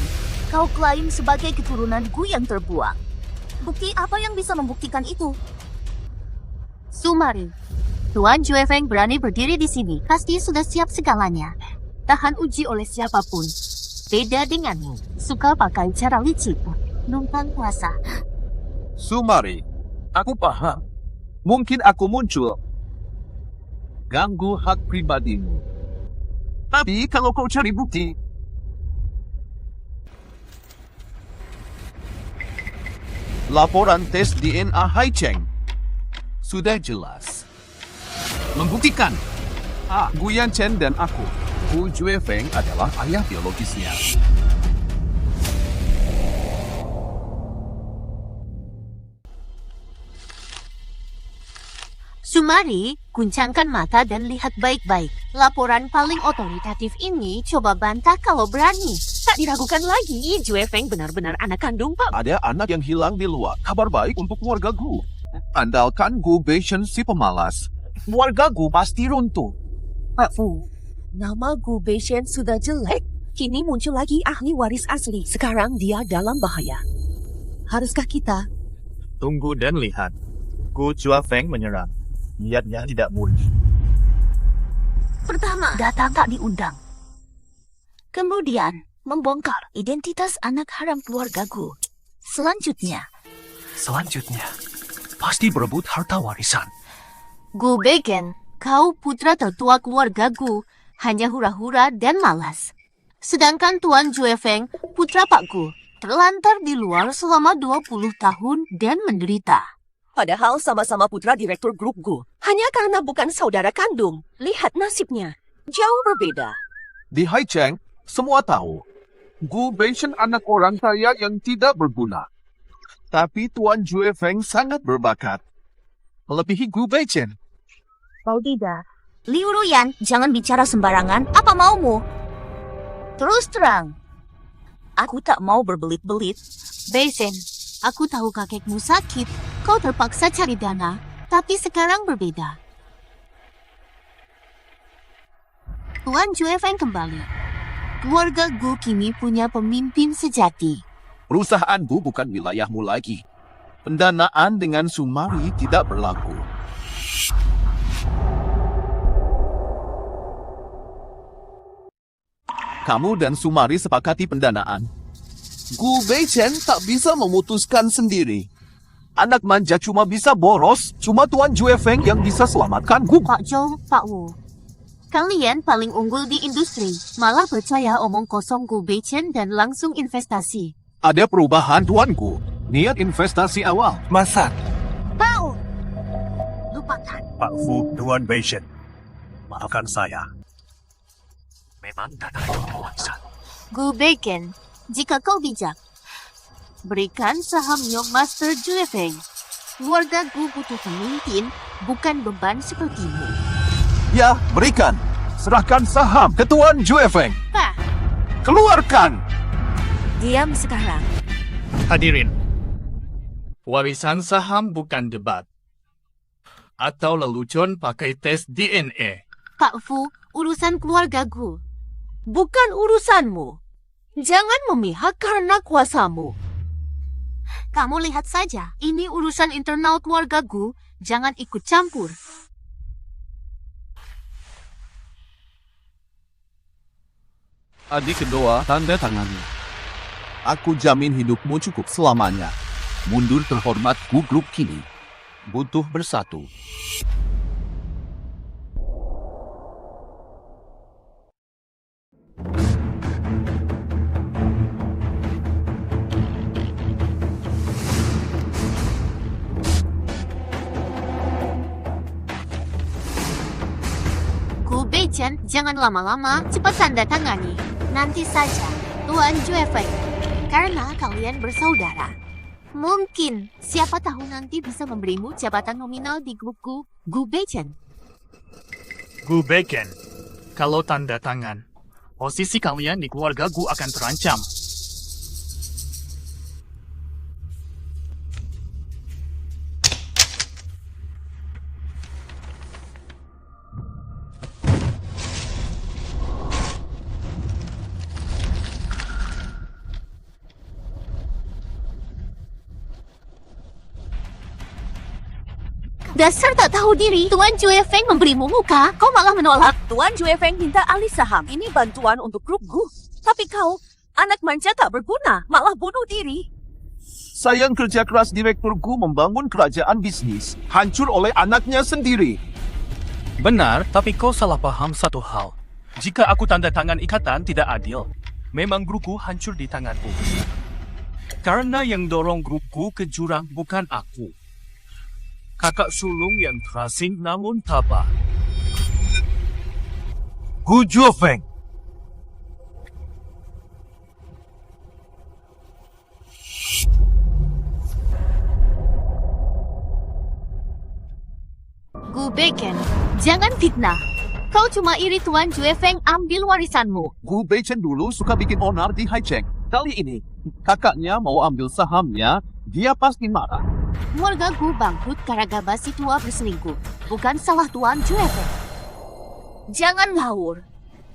Kau klaim sebagai keturunan Gu yang terbuang. Bukti apa yang bisa membuktikan itu? Sumari, Tuan Juefeng berani berdiri di sini. Pasti sudah siap segalanya. Tahan uji oleh siapapun. Beda denganmu. Suka pakai cara licik. Numpang kuasa. Sumari, aku paham. Mungkin aku muncul ganggu hak pribadimu. Tapi kalau kau cari bukti, laporan tes DNA Hai Cheng sudah jelas membuktikan Gu Yanchen dan aku, Gu Juefeng, adalah ayah biologisnya. Sumari, guncangkan mata dan lihat baik-baik. Laporan paling otoritatif ini coba bantah kalau berani. Tak diragukan lagi, Juefeng benar-benar anak kandung Pak. Ada anak yang hilang di luar. Kabar baik untuk keluarga Gu. Andalkan Gu Beishen si pemalas. Keluarga Gu pasti runtuh. Pak Fu, nama Gu Beishen sudah jelek. Kini muncul lagi ahli waris asli. Sekarang dia dalam bahaya. Haruskah kita? Tunggu dan lihat. Gu Juefeng menyerang. Niatnya tidak murni. Pertama, datang tak diundang. Kemudian, membongkar identitas anak haram keluarga Gu. Selanjutnya, pasti berebut harta warisan. Gu Beigen, kau putra tertua keluarga Gu, hanya hura-hura dan malas. Sedangkan Tuan Juefeng, putra Pak Gu, terlantar di luar selama 20 tahun dan menderita. Padahal sama-sama putra direktur grup Gu. Hanya karena bukan saudara kandung. Lihat nasibnya. Jauh berbeda. Di Hai Cheng, semua tahu Gu Beishen anak orang kaya yang tidak berguna. Tapi Tuan Juefeng sangat berbakat. Melebihi Gu Beishen. kau tidak. Liu Ruyan, jangan bicara sembarangan. Apa maumu? Terus terang. Aku tak mau berbelit-belit. Beishen, aku tahu kakekmu sakit. Kau terpaksa cari dana, tapi sekarang berbeda. Tuan Juefeng kembali. Keluarga Gu kini punya pemimpin sejati. Perusahaan Gu bukan wilayahmu lagi. Pendanaan dengan Sumari tidak berlaku. Kamu dan Sumari sepakati pendanaan. Gu Beishen tak bisa memutuskan sendiri. Anak manja cuma bisa boros, cuma Tuan Juefeng yang bisa selamatkan Gu. Pak Zhou, Pak Wu, kalian paling unggul di industri, malah percaya omong kosong Gu Beichen dan langsung investasi. Ada perubahan Tuan Gu. Niat investasi awal. Masak. Pak Wu, lupakan. Pak Fu, Tuan Beishen. Maafkan saya. Memang dana itu warisan. Gu Beichen, jika kau bijak, berikan saham Young Master Juefeng. Keluarga Gu butuh pemimpin, bukan beban sepertimu. Ya, berikan. Serahkan saham ke Tuan Juefeng. Pak, Keluarkan. Diam sekarang. Hadirin, warisan saham bukan debat. Atau lelucon pakai tes DNA. Pak Fu, urusan keluarga Gu. Bukan urusanmu. Jangan memihak karena kuasamu. Kamu lihat saja, ini urusan internal keluarga Gu, jangan ikut campur. Adik kedua, tanda tangannya. Aku jamin hidupmu cukup selamanya. Mundur terhormat Gu Group kini. Butuh bersatu. Chen, jangan lama-lama, cepat tanda tangani. Nanti saja, Tuan Jue Feng. Karena kalian bersaudara. Mungkin, siapa tahu nanti bisa memberimu jabatan nominal di grupku, Gu Beichen. Gu Beichen. Kalau tanda tangan, posisi kalian di keluarga Gu akan terancam. Dasar tak tahu diri, Tuan Jue Feng memberimu muka, kau malah menolak. Tuan Jue Feng minta alih saham. Ini bantuan untuk grup Gu. Tapi kau, anak manja tak berguna, malah bunuh diri. Sayang kerja keras Direktur Gu membangun kerajaan bisnis, hancur oleh anaknya sendiri. Benar, tapi kau salah paham satu hal. Jika aku tanda tangan ikatan tidak adil, memang grupku hancur di tanganku. Karena yang dorong grupku ke jurang bukan aku. Kakak sulung yang terasing namun tabah. Gu Juefeng. Gu Beichen, jangan fitnah. Kau cuma iri Tuan Jue Feng ambil warisanmu. Gu Beichen dulu suka bikin onar di Haicheng. Kali ini, kakaknya mau ambil sahamnya, dia pasti marah. Keluarga Gu bangkrut karena si tua berselingkuh. Bukan salah Tuan Jue Feng. Jangan ngawur.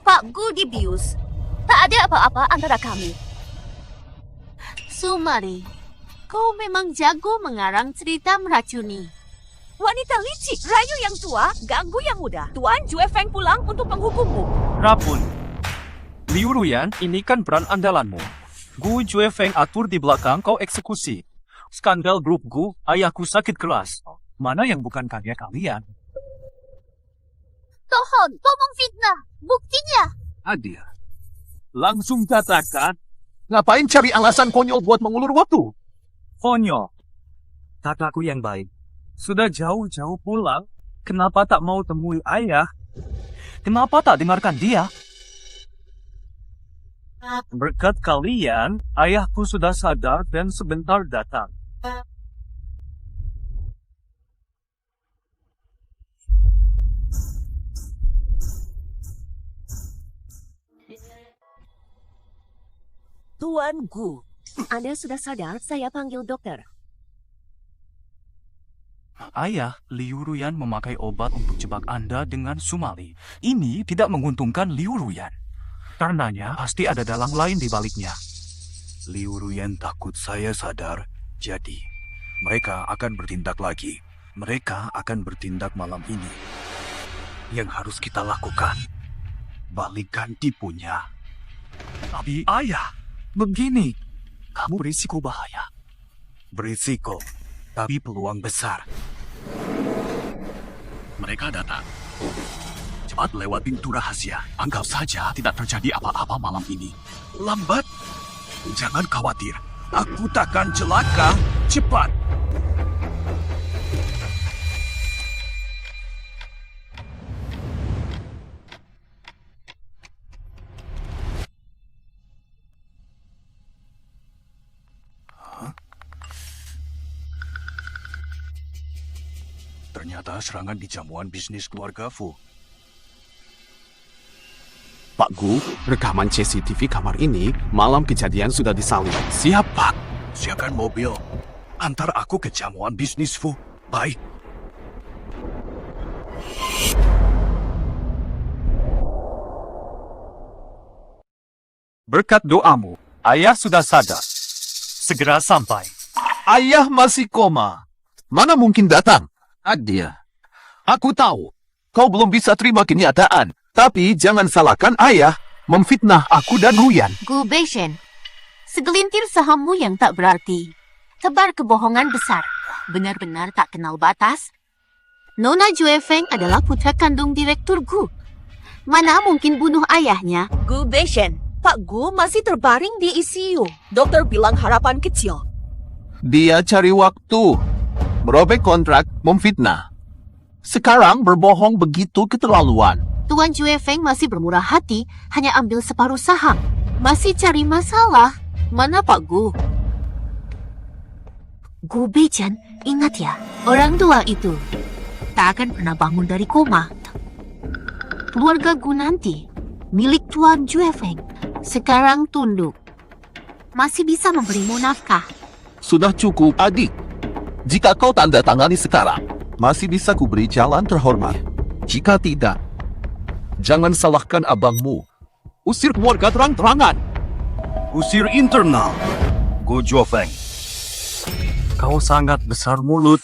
Pak Gu dibius. Tak ada apa-apa antara kami. Sumari, kau memang jago mengarang cerita meracuni. Wanita licik, rayu yang tua, ganggu yang muda. Tuan Jue Feng pulang untuk menghukummu. Rapun. Liu Ruyan, ini kan peran andalanmu. Gu Juefeng atur di belakang kau eksekusi. Skandal grup Gu, ayahku sakit keras. Mana yang bukan karya kalian? Tohon, kau memfitnah. Buktinya. Adil. Langsung katakan. Ngapain cari alasan konyol buat mengulur waktu? Konyol. Kakakku yang baik. Sudah jauh-jauh pulang. Kenapa tak mau temui ayah? Kenapa tak dengarkan dia? Berkat kalian, ayahku sudah sadar dan sebentar datang. Tuan Gu, Anda sudah sadar saya panggil dokter. Ayah, Liu Ruyan memakai obat untuk jebak Anda dengan Sumali. Ini tidak menguntungkan Liu Ruyan. Karenanya pasti ada dalang lain di baliknya. Liu Ruyan takut saya sadar, jadi mereka akan bertindak lagi. Mereka akan bertindak malam ini. Yang harus kita lakukan, balikkan tipunya. Tapi ayah, begini, kamu berisiko bahaya. Berisiko, tapi peluang besar. Mereka datang. Cepat lewat pintu rahasia. Anggap saja tidak terjadi apa-apa malam ini. Lambat. Jangan khawatir. Aku takkan celaka. Cepat. Ternyata serangan di jamuan bisnis keluarga Fu. Pak Gu, rekaman CCTV kamar ini malam kejadian sudah disalin. Siap, Pak. Siapkan mobil. Antar aku ke jamuan bisnis Fu. Baik. Berkat doamu, ayah sudah sadar. Segera sampai. Ayah masih koma. Mana mungkin datang? Adil. Aku tahu. Kau belum bisa terima kenyataan. Tapi jangan salahkan ayah memfitnah aku dan Ruyan. Gu Beichen, segelintir sahammu yang tak berarti. Tebar kebohongan besar. Benar-benar tak kenal batas. Nona Jue Feng adalah putra kandung Direktur Gu. Mana mungkin bunuh ayahnya? Gu Beichen, Pak Gu masih terbaring di ICU. Dokter bilang harapan kecil. Dia cari waktu. Merobek kontrak, memfitnah. Sekarang berbohong begitu keterlaluan. Tuan Jue Feng masih bermurah hati, hanya ambil separuh saham. Masih cari masalah. Mana Pak Gu? Gu Beichen, ingat ya, orang tua itu tak akan pernah bangun dari koma. Keluarga Gu nanti, milik Tuan Jue Feng, sekarang tunduk. Masih bisa memberimu nafkah. Sudah cukup, adik. Jika kau tanda tangani sekarang, masih bisa kuberi jalan terhormat. Jika tidak, jangan salahkan abangmu. Usir keluarga terang-terangan. Usir internal. Gu Juefeng. Kau sangat besar mulut.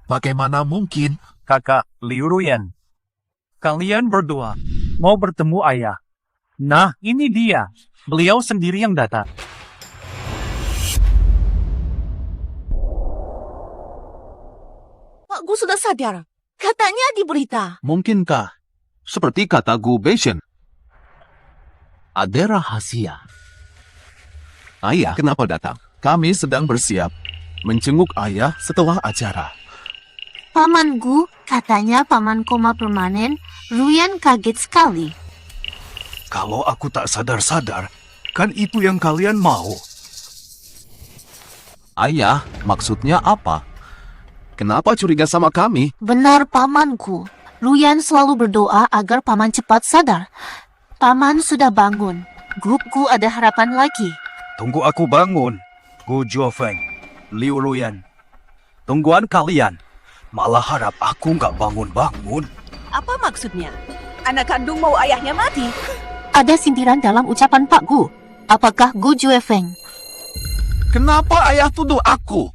Bagaimana mungkin? Kakak Liu Ruyan. Kalian berdua mau bertemu ayah. Nah, ini dia. Beliau sendiri yang datang. Pak Gu sudah sadar. Katanya di berita. Mungkinkah, seperti kata Gu Beichen, ada rahasia? Ayah, kenapa datang? Kami sedang bersiap menjenguk ayah setelah acara. Paman Gu, katanya paman koma permanen. Ruyan kaget sekali. Kalau aku tak sadar-sadar, kan itu yang kalian mau. Ayah, maksudnya apa? Kenapa curiga sama kami? Benar pamanku. Ruyan selalu berdoa agar paman cepat sadar. Paman sudah bangun. Grupku ada harapan lagi. Tunggu aku bangun. Gu Juefeng, Liu Ruyan. Tungguan kalian malah harap aku nggak bangun-bangun. Apa maksudnya? Anak kandung mau ayahnya mati? Ada sindiran dalam ucapan Pak Gu. Apakah Gu Juefeng? Kenapa ayah tuduh aku?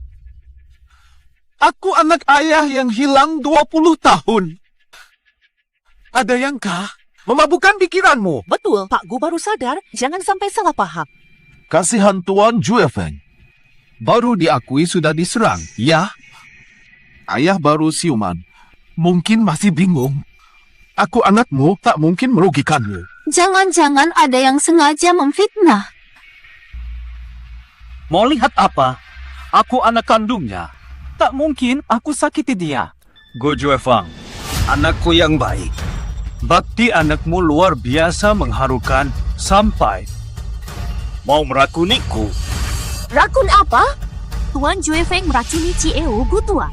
Aku anak ayah yang hilang 20 tahun. Ada yang kah memabukkan pikiranmu? Betul, Pak Gu baru sadar. Jangan sampai salah paham. Kasihan Tuan Juefeng. Baru diakui sudah diserang, ya? Ayah baru siuman. Mungkin masih bingung. Aku anakmu tak mungkin merugikanmu. Jangan-jangan ada yang sengaja memfitnah. Mau lihat apa? Aku anak kandungnya. Tak mungkin aku sakiti dia. Gu Juefeng, anakku yang baik. Bakti anakmu luar biasa mengharukan sampai mau merakuniku. Rakun apa? Tuan Jue Feng meracuni Cieo Gu tua.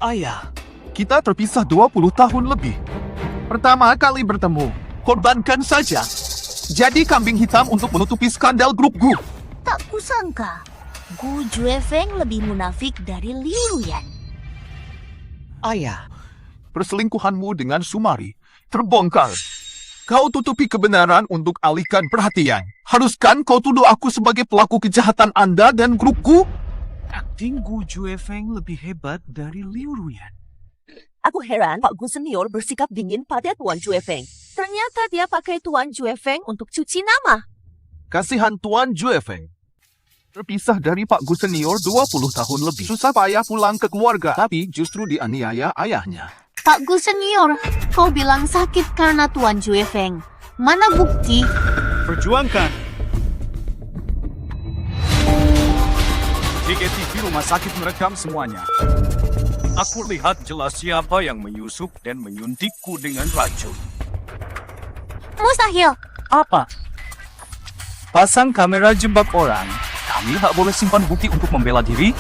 Ayah, kita terpisah 20 tahun lebih. Pertama kali bertemu, korbankan saja. Jadi kambing hitam untuk menutupi skandal grup Gu. Tak kusangka, Gu Jue Feng lebih munafik dari Liu Ruyan. Ayah, perselingkuhanmu dengan Sumari terbongkar. Kau tutupi kebenaran untuk alihkan perhatian. Haruskan kau tuduh aku sebagai pelaku kejahatan Anda dan grup Gu? Akting Gu Juefeng lebih hebat dari Liu Ruyan. Aku heran Pak Gu senior bersikap dingin pada Tuan Jue Feng. Ternyata dia pakai Tuan Jue Feng untuk cuci nama. Kasihan Tuan Juefeng. Terpisah dari Pak Gu senior 20 tahun lebih. Susah payah pulang ke keluarga, tapi justru dianiaya ayahnya. Pak Gu senior, kau bilang sakit karena Tuan Jue Feng. Mana bukti? Perjuangkan. CCTV rumah sakit merekam semuanya. Aku lihat jelas siapa yang menyusup dan menyuntikku dengan racun. Mustahil. Apa? Pasang kamera jebak orang. Kami tak boleh simpan bukti untuk membela diri.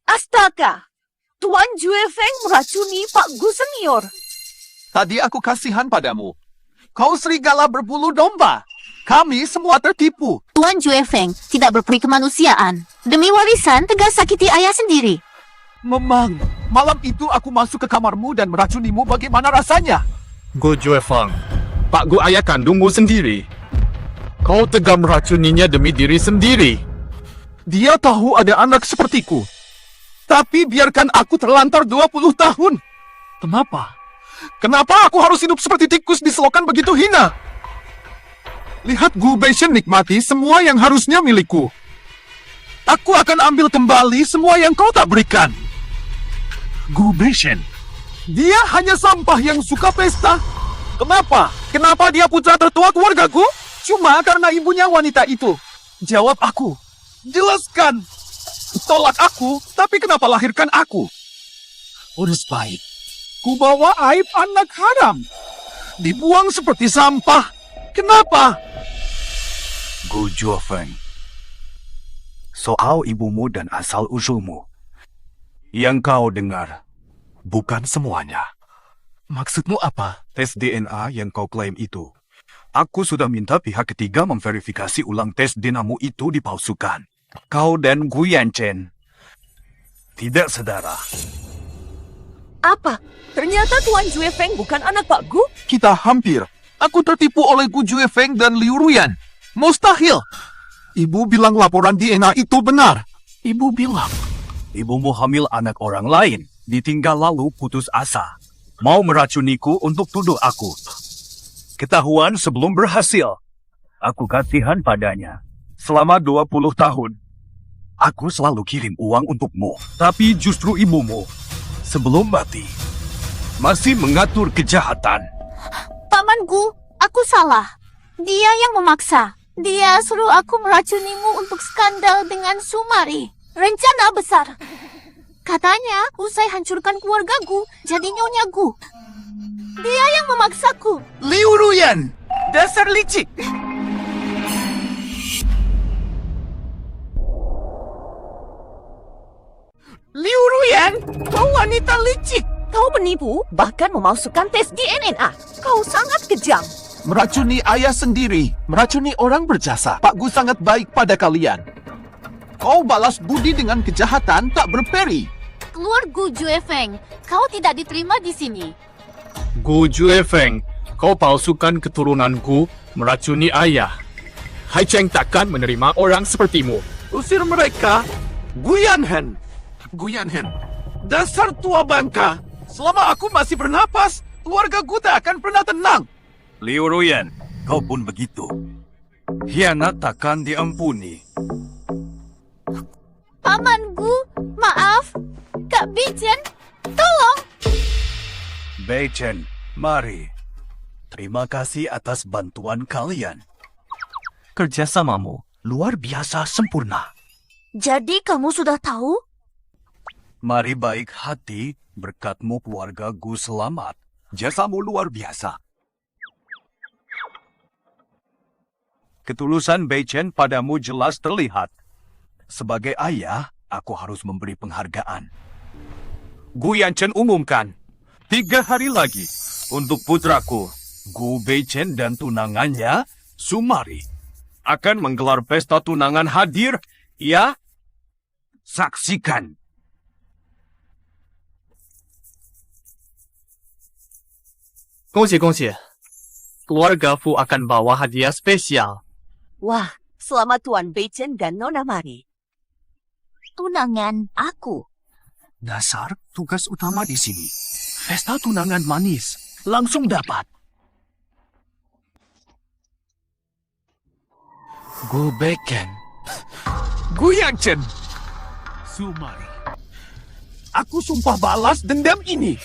Astaga! Tuan Jue Feng meracuni Pak Gu senior. Tadi aku kasihan padamu. Kau serigala berbulu domba. Kami semua tertipu. Tuan Jue Feng tidak berperi kemanusiaan. Demi warisan, tegas sakiti ayah sendiri. Memang, malam itu aku masuk ke kamarmu dan meracunimu. Bagaimana rasanya? Gu Juefeng, Pak Gu ayah kandungmu sendiri. Kau tega meracuninya demi diri sendiri. Dia tahu ada anak sepertiku. Tapi biarkan aku terlantar 20 tahun. Kenapa? Kenapa aku harus hidup seperti tikus di selokan begitu hina? Lihat Gu Beichen nikmati semua yang harusnya milikku. Aku akan ambil kembali semua yang kau tak berikan. Gu Beichen, Dia hanya sampah yang suka pesta. Kenapa? Kenapa dia putra tertua keluargaku? Cuma karena ibunya wanita itu. Jawab aku. Jelaskan. Tolak aku, tapi kenapa lahirkan aku? Urus baik. Ku bawa aib anak haram. Dibuang seperti sampah. Kenapa? Gu Juofeng. Soal ibumu dan asal-usulmu. Yang kau dengar, bukan semuanya. Maksudmu apa? Tes DNA yang kau klaim itu. Aku sudah minta pihak ketiga memverifikasi ulang tes DNA-mu itu dipalsukan. Kau dan Gu Yanchen tidak saudara. Apa? Ternyata Tuan Jue Feng bukan anak Pak Gu? Kita hampir. Aku tertipu oleh Gu Juefeng dan Liu Ruyan. Mustahil. Ibu bilang laporan DNA itu benar. Ibu bilang, ibumu hamil anak orang lain, ditinggal lalu putus asa. Mau meracuniku untuk tuduh aku. Ketahuan sebelum berhasil. Aku kasihan padanya. Selama 20 tahun. Aku selalu kirim uang untukmu. Tapi justru ibumu, sebelum mati, masih mengatur kejahatan. Paman Gu, aku salah. Dia yang memaksa. Dia suruh aku meracunimu untuk skandal dengan Sumari. Rencana besar. Katanya, usai hancurkan keluarga Gu, jadi Nyonya Gu. Dia yang memaksaku. Liu Ruyan, dasar licik. Liu Ruyan, kau wanita licik. Kau menipu, bahkan memalsukan tes DNA. Kau sangat kejam. Meracuni ayah sendiri, meracuni orang berjasa. Pak Gu sangat baik pada kalian. Kau balas budi dengan kejahatan tak berperi. Keluar Gu Juefeng, kau tidak diterima di sini. Gu Juefeng, kau palsukan keturunanku, meracuni ayah. Hai Cheng takkan menerima orang sepertimu. Usir mereka. Gu Yanhen. Gu Yanhen, dasar tua bangka. Selama aku masih bernapas, keluarga Gu tak akan pernah tenang. Liu Ruyan, kau pun begitu. Hianat takkan diampuni. Paman Gu, maaf. Kak Bijen, tolong. Beichen, mari. Terima kasih atas bantuan kalian. Kerjasamamu luar biasa sempurna. Jadi kamu sudah tahu? Mari baik hati, berkatmu keluarga Gu selamat. Jasamu luar biasa. Ketulusan Beichen padamu jelas terlihat. Sebagai ayah, aku harus memberi penghargaan. Gu Yanchen umumkan, 3 hari lagi untuk putraku, Gu Beichen dan tunangannya, Sumari, akan menggelar pesta tunangan hadir, ya? Saksikan. Gongxi. Keluarga Fu akan bawa hadiah spesial. Wah, selamat Tuan Beichen dan Nona Mari. Tunangan aku. Dasar tugas utama di sini. Pesta tunangan manis. Langsung dapat. Gu Beichen. Gu Yanchen. Sumari. Aku sumpah balas dendam ini.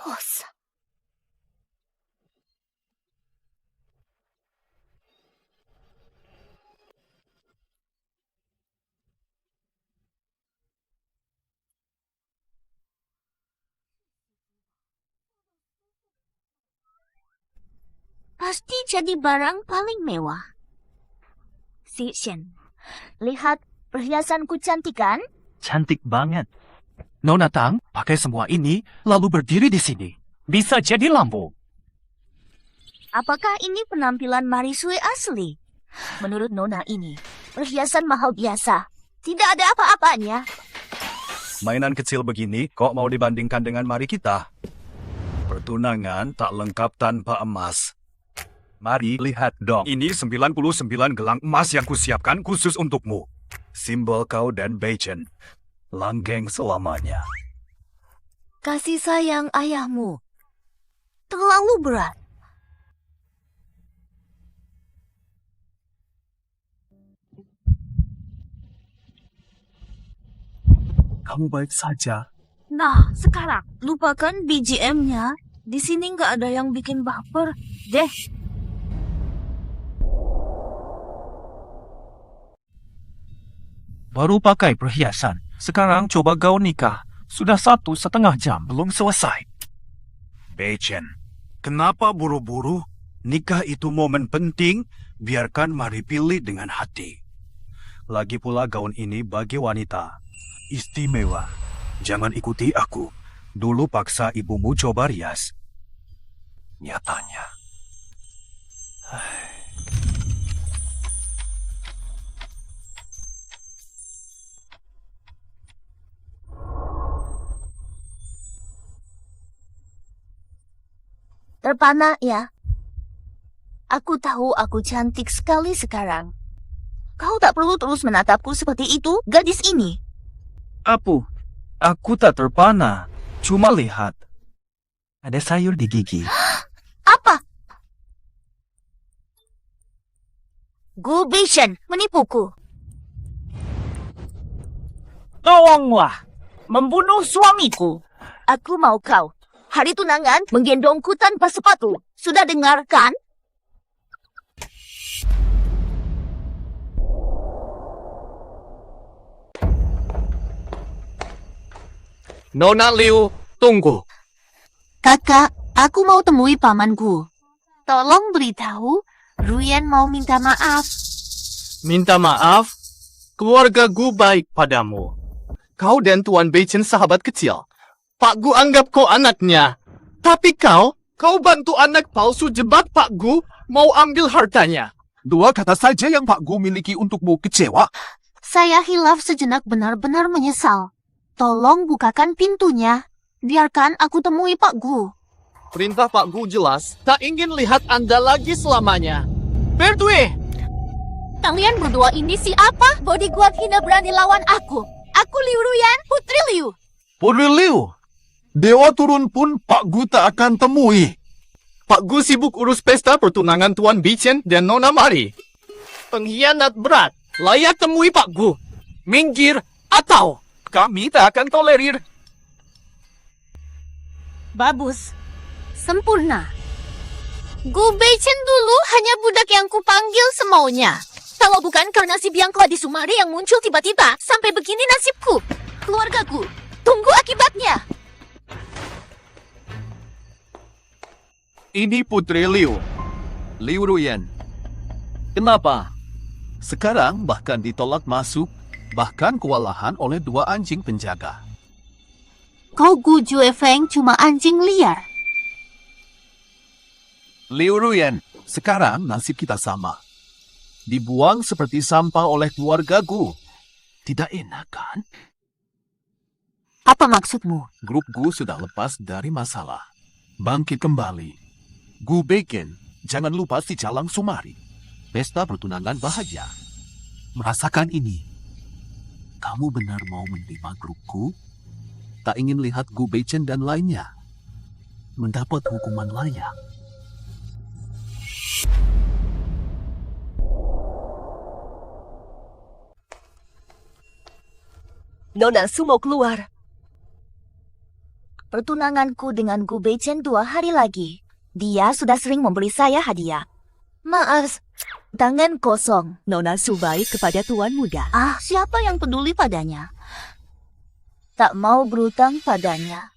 Hos. Pasti jadi barang paling mewah. Si Shen, lihat perhiasanku cantik kan? Cantik banget. Nona Tang pakai semua ini lalu berdiri di sini. Bisa jadi lampu. Apakah ini penampilan Marisui asli? Menurut Nona ini, perhiasan mahal biasa. Tidak ada apa-apanya. Mainan kecil begini kok mau dibandingkan dengan mari kita? Pertunangan tak lengkap tanpa emas. Mari lihat dong. Ini 99 gelang emas yang kusiapkan khusus untukmu. Simbol kau dan Beichen. Langgeng selamanya. Kasih sayang ayahmu terlalu berat. kamu baik saja. Nah, sekarang lupakan BGM-nya. Di sini nggak ada yang bikin baper. Deh, Baru pakai perhiasan. Sekarang coba kau nikah. Sudah 1,5 jam belum selesai. Beichen, kenapa buru-buru? Nikah itu momen penting. Biarkan mari pilih dengan hati. Lagi pula gaun ini bagi wanita. Istimewa. Jangan ikuti aku. Dulu paksa ibumu coba rias. Nyatanya. terpana ya. Aku tahu aku cantik sekali sekarang. Kau tak perlu terus menatapku seperti itu, gadis ini. Aku tak terpana. Cuma lihat. Ada sayur di gigi. Apa? Gubation menipuku. Tolonglah, membunuh suamiku. Aku mau kau. Hari tunangan menggendongku tanpa sepatu. Sudah dengar kan? Nona Liu, tunggu. Kakak, aku mau temui pamanku. Tolong beritahu, Ruyan mau minta maaf. Minta maaf? Keluarga Gu baik padamu. Kau dan Tuan Beichen sahabat kecil. Pak Gu anggap kau anaknya. Tapi kau bantu anak palsu jebak Pak Gu mau ambil hartanya. 2 kata saja yang Pak Gu miliki untukmu kecewa. Saya hilaf sejenak benar-benar menyesal. Tolong bukakan pintunya. Biarkan aku temui Pak Gu. Perintah Pak Gu jelas, tak ingin lihat Anda lagi selamanya. Pertwee! Kalian berdua ini siapa? Bodyguard hina berani lawan aku. Aku Liu Ruyan, Putri Liu. Putri Liu, dewa turun pun Pak Gu tak akan temui. Pak Gu sibuk urus pesta pertunangan Tuan Beichen dan Nona Mari. Pengkhianat berat, layak temui Pak Gu. Minggir atau kami tak akan tolerir. Bagus. Sempurna. Gu Beichen dulu hanya budak yang kupanggil semaunya. Kalau bukan karena si Biangko di Sumari yang muncul tiba-tiba, sampai begini nasibku. Keluargaku, tunggu akibatnya. Ini Putri Liu, Liu Ruyan. Kenapa? Sekarang bahkan ditolak masuk, bahkan kewalahan oleh 2 anjing penjaga. Kau Gu Juefeng cuma anjing liar. Liu Ruyan, sekarang nasib kita sama. Dibuang seperti sampah oleh keluarga Gu. Tidak enak kan? Apa maksudmu? Grup Gu sudah lepas dari masalah. Bangkit kembali. Gu Beichen, jangan lupa si Calang Sumari. Pesta pertunangan bahagia. Merasakan ini. Kamu benar mau menerima grup Gu? Tak ingin lihat Gu Beichen dan lainnya mendapat hukuman layak. Nona Su mau keluar. Pertunanganku dengan Gu Beichen 2 hari lagi. Dia sudah sering memberi saya hadiah. Maaf, tangan kosong. Nona Su baik kepada tuan muda. Siapa yang peduli padanya? Tak mau berutang padanya.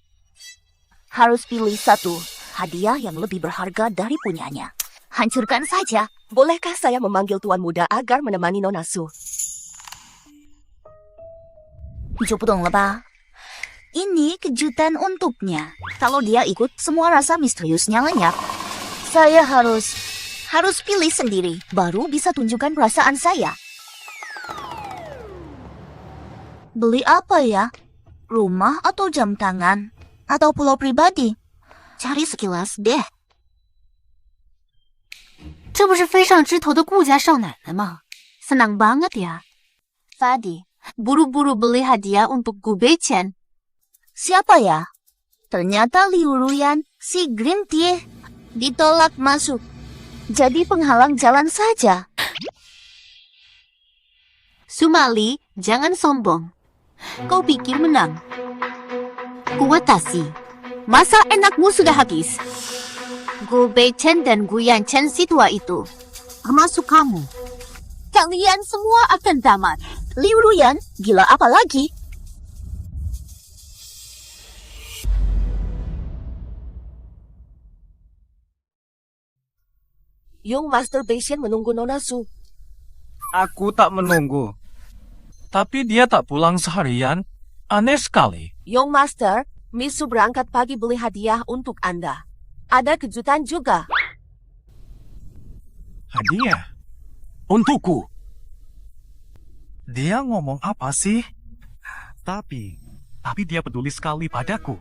Harus pilih satu hadiah yang lebih berharga dari punyanya. Hancurkan saja. Bolehkah saya memanggil tuan muda agar menemani Nona Su? 你就不懂了吧? Ini kejutan untuknya. Kalau dia ikut, semua rasa misteriusnya lenyap. Saya harus pilih sendiri, baru bisa tunjukkan perasaan saya. Beli apa ya? Rumah atau jam tangan? Atau pulau pribadi? Cari sekilas deh. 这不是飞上枝头的顾家少奶奶吗? Senang banget ya. Fadi, Buru-buru beli hadiah untuk Gu Beichen. siapa ya? Ternyata Liu Ruyan, si Green Tea, ditolak masuk. Jadi penghalang jalan saja. Sumali, jangan sombong. Kau pikir menang? Kuatasi. Masa enakmu sudah habis. Gu Beichen dan Gu Yanchen si tua itu, termasuk kamu. Kalian semua akan tamat. Liu Ruyan, gila apa lagi? Yung masturbation menunggu Nona Su. Aku tak menunggu. Tapi dia tak pulang seharian. Aneh sekali. Yung Master, Miss Su berangkat pagi beli hadiah untuk Anda. Ada kejutan juga. Hadiah? Untukku? Dia ngomong apa sih? Tapi dia peduli sekali padaku.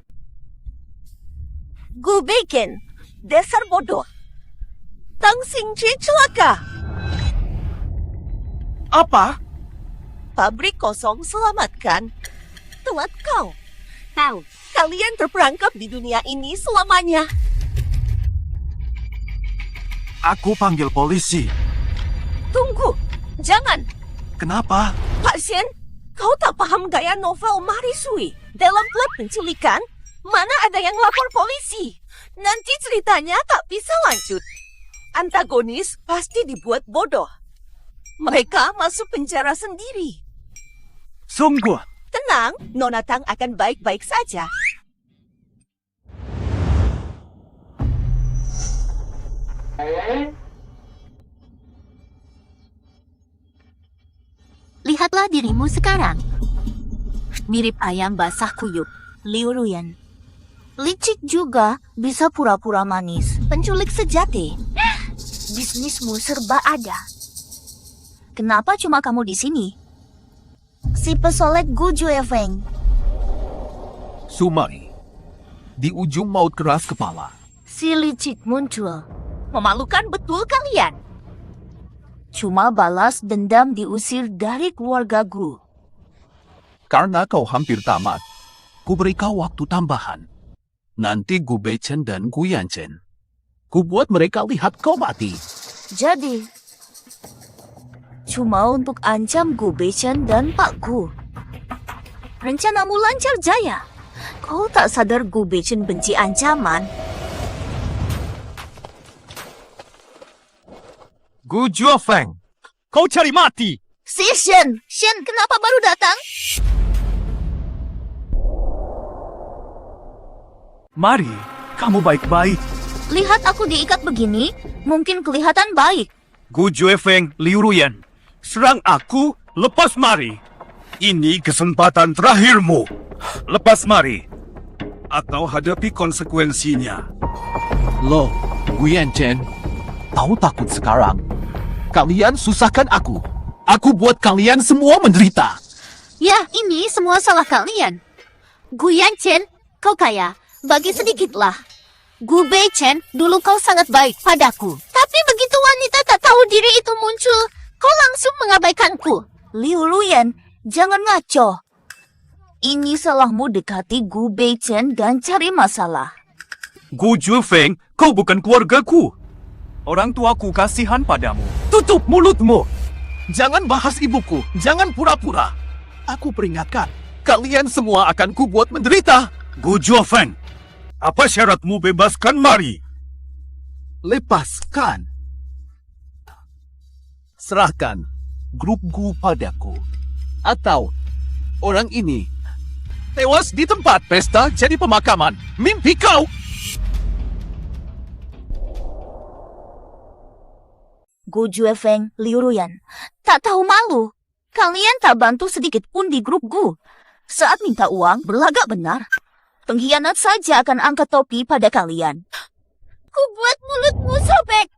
Gu Beichen, dasar bodoh. Tang Xingqi celaka. Apa? Pabrik kosong selamatkan. Telat kau. Tahu, kalian terperangkap di dunia ini selamanya. Aku panggil polisi. Tunggu, jangan. Kenapa? Pak Shen, kau tak paham gaya novel Marisui. Dalam plot penculikan, mana ada yang lapor polisi. Nanti ceritanya tak bisa lanjut. Antagonis pasti dibuat bodoh. Mereka masuk penjara sendiri. Sungguh. Tenang, Nona Tang akan baik-baik saja. Lihatlah dirimu sekarang. Mirip ayam basah kuyup. Liu Ruyan. Licik juga, bisa pura-pura manis. Penculik sejati. Bisnismu serba ada. Kenapa cuma kamu di sini? Si pesolek Gu Juefeng. Sumai. Di ujung maut keras kepala. Si licik muncul. Memalukan betul kalian. Cuma balas dendam diusir dari keluarga Gu. Karena kau hampir tamat, ku beri kau waktu tambahan. Nanti Gu Beichen dan Gu Yanchen. Ku buat mereka lihat kau mati. Jadi, cuma untuk ancam Gu Beichen dan Pak Gu. Rencanamu lancar jaya. Kau tak sadar Gu Beichen benci ancaman. Gu Juefeng, kau cari mati. Si Shen, kenapa baru datang? Mari, kamu baik-baik. Lihat aku diikat begini, mungkin kelihatan baik. Gu Juefeng, Liu Ruyan. Serang aku, lepas mari. Ini kesempatan terakhirmu. Lepas mari. Atau hadapi konsekuensinya. Loh, Gu Yanchen, tahu takut sekarang? Kalian susahkan aku. Aku buat kalian semua menderita. Ya, ini semua salah kalian. Gu Yanchen, kau kaya. Bagi sedikitlah. Gu Beichen, dulu kau sangat baik padaku. Tapi begitu wanita tak tahu diri itu muncul, kau langsung mengabaikanku. Liu Ruyan, jangan ngaco. Ini salahmu dekati Gu Beichen dan cari masalah. Gu Juefeng, kau bukan keluargaku. Orang tuaku kasihan padamu. Tutup mulutmu. Jangan bahas ibuku. Jangan pura-pura. Aku peringatkan. Kalian semua akan kubuat menderita. Gu Juefeng, apa syaratmu bebaskan Mari? Lepaskan. Serahkan grup Gu padaku. Atau orang ini tewas di tempat pesta jadi pemakaman. Mimpi kau! Gu Juefeng, Liu Ruyan. Tak tahu malu. Kalian tak bantu sedikit pun di grup Gu. Saat minta uang, berlagak benar. Pengkhianat saja akan angkat topi pada kalian. Ku buat mulutmu sobek.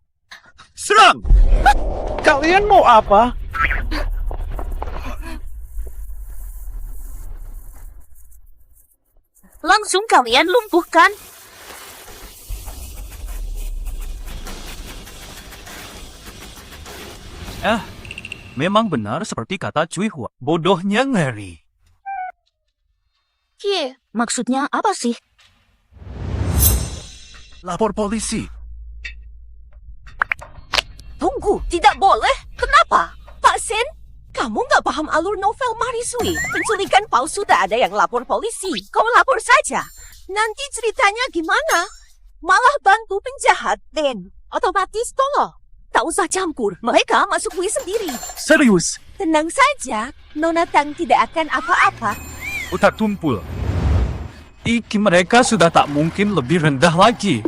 Serang! Kalian mau apa? Langsung kalian lumpuhkan. Memang benar seperti kata Cui Hua. Bodohnya ngeri. Kie, maksudnya apa sih? Lapor polisi. Tunggu, tidak boleh. Kenapa? Pak Sen, Kamu nggak paham alur novel Marisui. Penculikan palsu tak ada yang lapor polisi. Kau lapor saja. Nanti ceritanya gimana? Malah bantu penjahat, Den. Otomatis tolong. Tak usah campur. Mereka masuk bui sendiri. Serius, Tenang saja, Nona Tang tidak akan apa-apa. otak tumpul. IQ mereka sudah tak mungkin lebih rendah lagi.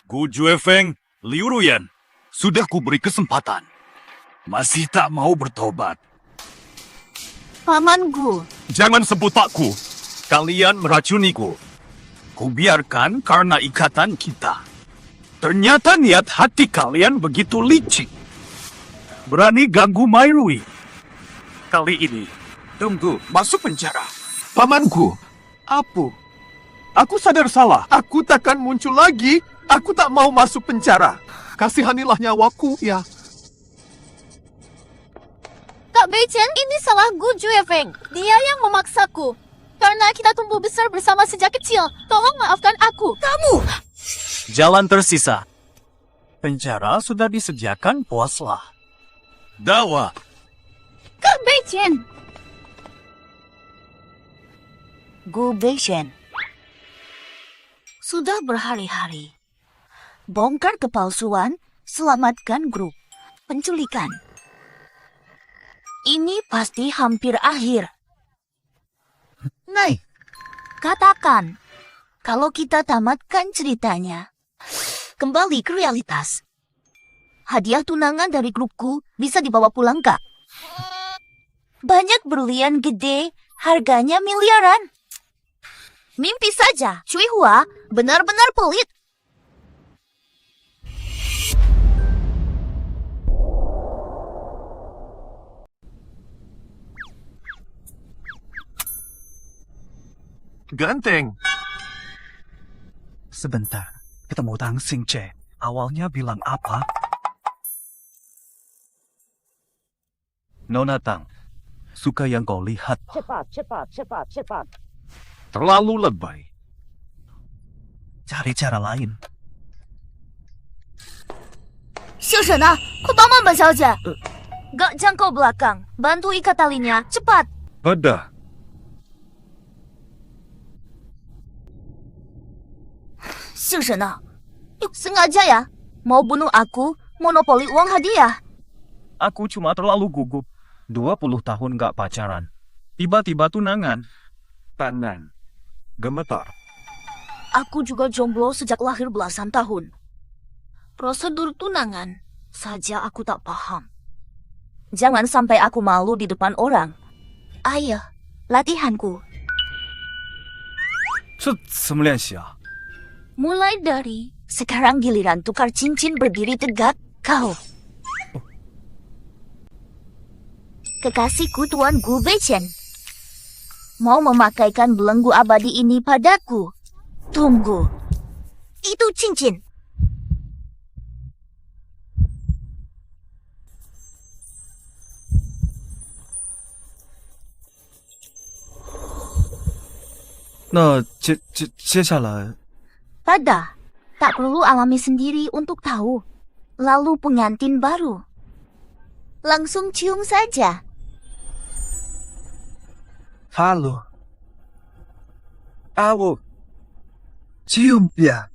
Gu Juefeng, Liu Ruyan, sudah kuberi kesempatan. Masih tak mau bertobat. Paman Gu, Jangan sebut aku. Kalian meracuniku. Kubiarkan karena ikatan kita. Ternyata niat hati kalian begitu licik. Berani ganggu Mairui. Kali ini, tunggu masuk penjara. Pamanku, Apu, Aku sadar salah. aku takkan muncul lagi. Aku tak mau masuk penjara. Kasihanilah nyawaku, ya. Kak Beichen, ini salah Gu Juefeng. Dia yang memaksaku. Karena kita tumbuh besar bersama sejak kecil. Tolong maafkan aku. Kamu! Jalan tersisa. Penjara sudah disediakan, puaslah. Dawa. Kak Beichen! Gu Beishen. Sudah berhari-hari. Bongkar kepalsuan, selamatkan grup. Penculikan. Ini pasti hampir akhir. Nei, Katakan, kalau kita tamatkan ceritanya, kembali ke realitas. Hadiah tunangan dari grupku bisa dibawa pulang, Kak. Banyak berlian gede, harganya miliaran. Mimpi saja, Cui Hua benar-benar pelit. ganteng. Sebentar, ketemu Tang Xingche. Awalnya bilang apa? Nona Tang, suka yang kau lihat. Cepat. Terlalu lebay. Cari cara lain. 秀婶呢？快帮帮本小姐！Gak jangkau belakang, bantu ikat talinya, cepat! Pada. Shishena, yuk sengaja ya? Mau bunuh aku, monopoli uang hadiah. Aku cuma terlalu gugup. 20 tahun gak pacaran. Tiba-tiba tunangan. Tangan. Gemetar. Aku juga jomblo sejak lahir belasan tahun. Prosedur tunangan saja aku tak paham. Jangan sampai aku malu di depan orang. Ayo, latihanku. 这怎么练习啊？ Mulai dari sekarang giliran tukar cincin berdiri tegak kau. Kekasihku Tuan Gu Beichen. Mau memakaikan belenggu abadi ini padaku. Tunggu. Itu cincin. Nah, 接下来 Pada, tak perlu alami sendiri untuk tahu. Lalu pengantin baru. Langsung cium saja. Halo. Awo. Cium ya.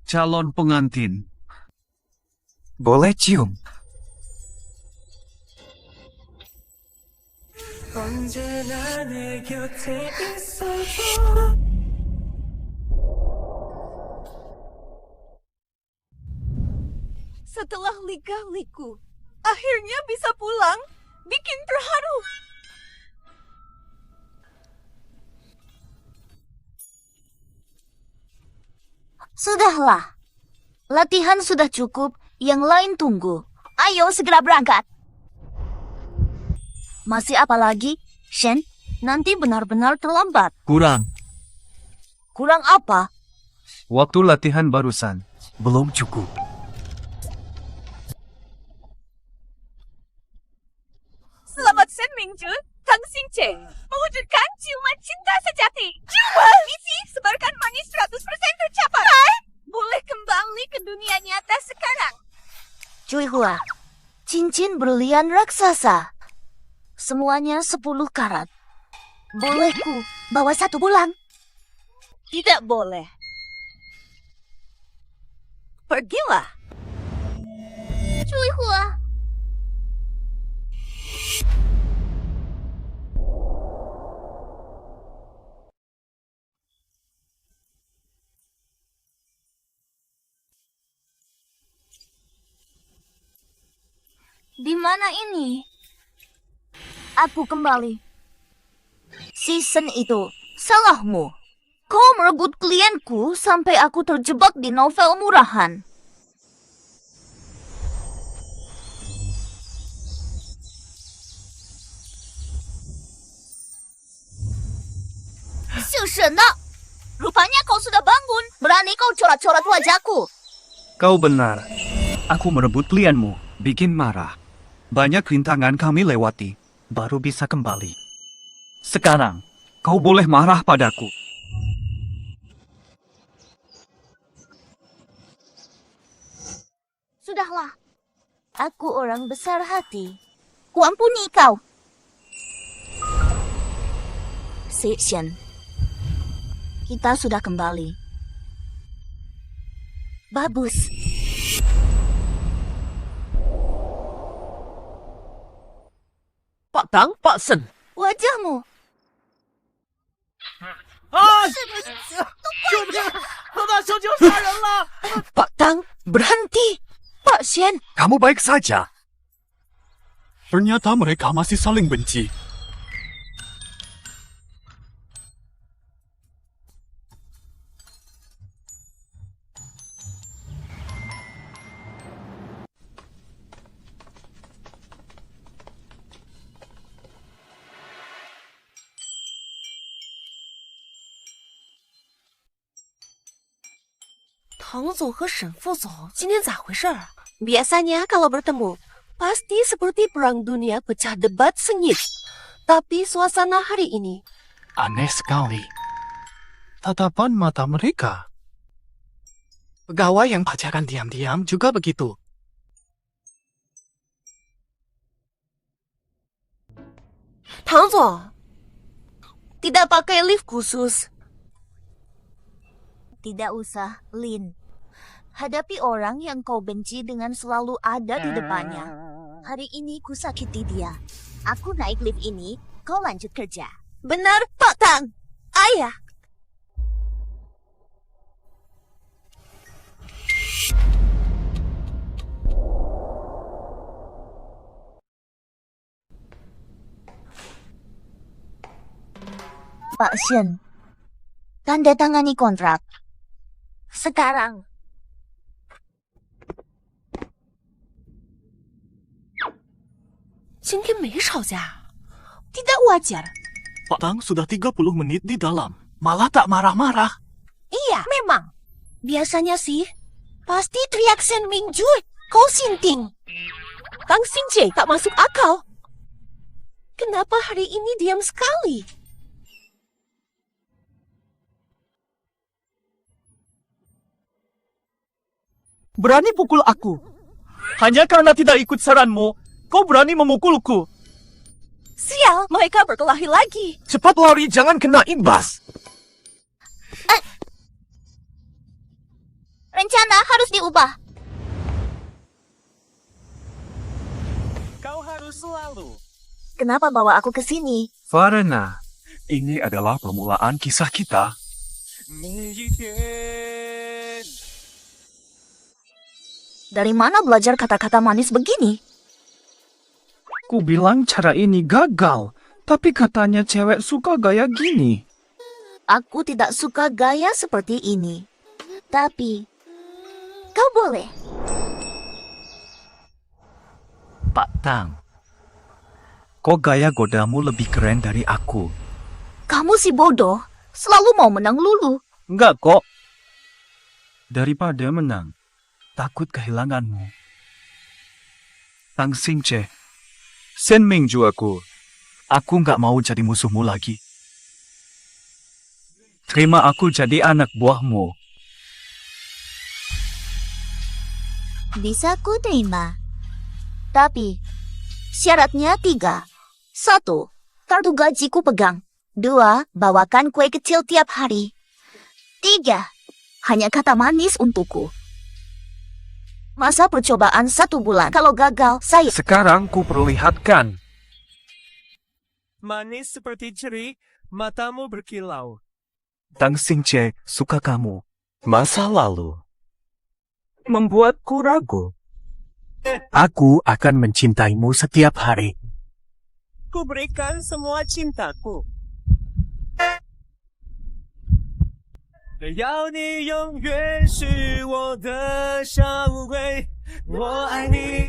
calon pengantin. Boleh cium. 언제나 내 곁에 있어줘. Setelah lika-liku, akhirnya bisa pulang. Bikin terharu. Sudahlah. Latihan sudah cukup, yang lain tunggu. Ayo segera berangkat. Masih apa lagi, Shen? Nanti benar-benar terlambat. Kurang. Kurang apa? Waktu latihan barusan belum cukup. Selamat Shen Mingju, Tang Xingche. Mewujudkan ciuman cinta sejati. Ciuman! Misi sebarkan manis 100% tercapai. Boleh sekarang. Cui Hua, cincin berlian raksasa. Semuanya 10 karat. Bolehku bawa 1 pulang? Tidak boleh. Pergilah. Cui Hua. Di mana ini? Aku kembali. Season itu salahmu. Kau merebut klienku sampai aku terjebak di novel murahan. Susena, rupanya kau sudah bangun. Berani kau coret-coret wajahku. Kau benar. Aku merebut klienmu, bikin marah. Banyak rintangan kami lewati, baru bisa kembali. Sekarang, kau boleh marah padaku. Sudahlah. Aku orang besar hati. Kuampuni kau. Season. Kita sudah kembali. Bagus. Pak Tang, Pak Sen. Wajahmu. Pak Tang, berhenti. Pak Shen, Kamu baik saja. Ternyata mereka masih saling benci. Tang Zong 和沈副总今天咋回事儿？ Biasanya kalau bertemu, pasti seperti perang dunia pecah debat sengit. Tapi suasana hari ini Aneh sekali. Tatapan mata mereka. Pegawai yang pacaran diam-diam juga begitu. Tang Zong, tidak pakai lift khusus. Tidak usah, Lin. Hadapi orang yang kau benci dengan selalu ada di depannya. Hari ini ku sakiti dia. Aku naik lift ini, kau lanjut kerja. Benar, Pak Tang. Ayah. Pak Shen, tanda tangani kontrak. Sekarang. Tidak wajar. Pak Tang sudah 30 menit di dalam. Malah tak marah-marah. Iya, memang. Biasanya sih, pasti teriak Sen Mingjue. Kau sinting. Kang Xingjie tak masuk akal. Kenapa hari ini diam sekali? Berani pukul aku. Hanya karena tidak ikut saranmu, kau berani memukulku. sial, mereka berkelahi lagi. Cepat lari, jangan kena imbas. Rencana harus diubah. Kau harus selalu. Kenapa bawa aku ke sini? Farena, ini adalah permulaan kisah kita. Dari mana belajar kata-kata manis begini? Ku bilang cara ini gagal, tapi katanya cewek suka gaya gini. Aku tidak suka gaya seperti ini. Tapi, kau boleh. Pak Tang, kok gaya godamu lebih keren dari aku? Kamu si bodoh, selalu mau menang lulu. Enggak kok. Daripada menang, takut kehilanganmu. Tang Xingjie, Sen Mingju aku nggak mau jadi musuhmu lagi. Terima aku jadi anak buahmu. Bisa ku terima. Tapi, syaratnya 3. 1. Kartu gajiku pegang. 2. Bawakan kue kecil tiap hari. 3. Hanya kata manis untukku. Masa percobaan 1 bulan. Kalau gagal, saya... Sekarang ku perlihatkan. Manis seperti ceri, matamu berkilau. Tang Xingche suka kamu. Masa lalu. Membuatku ragu. Aku akan mencintaimu setiap hari. Ku berikan semua cintaku. 只要你永远是我的小乌龟，我爱你，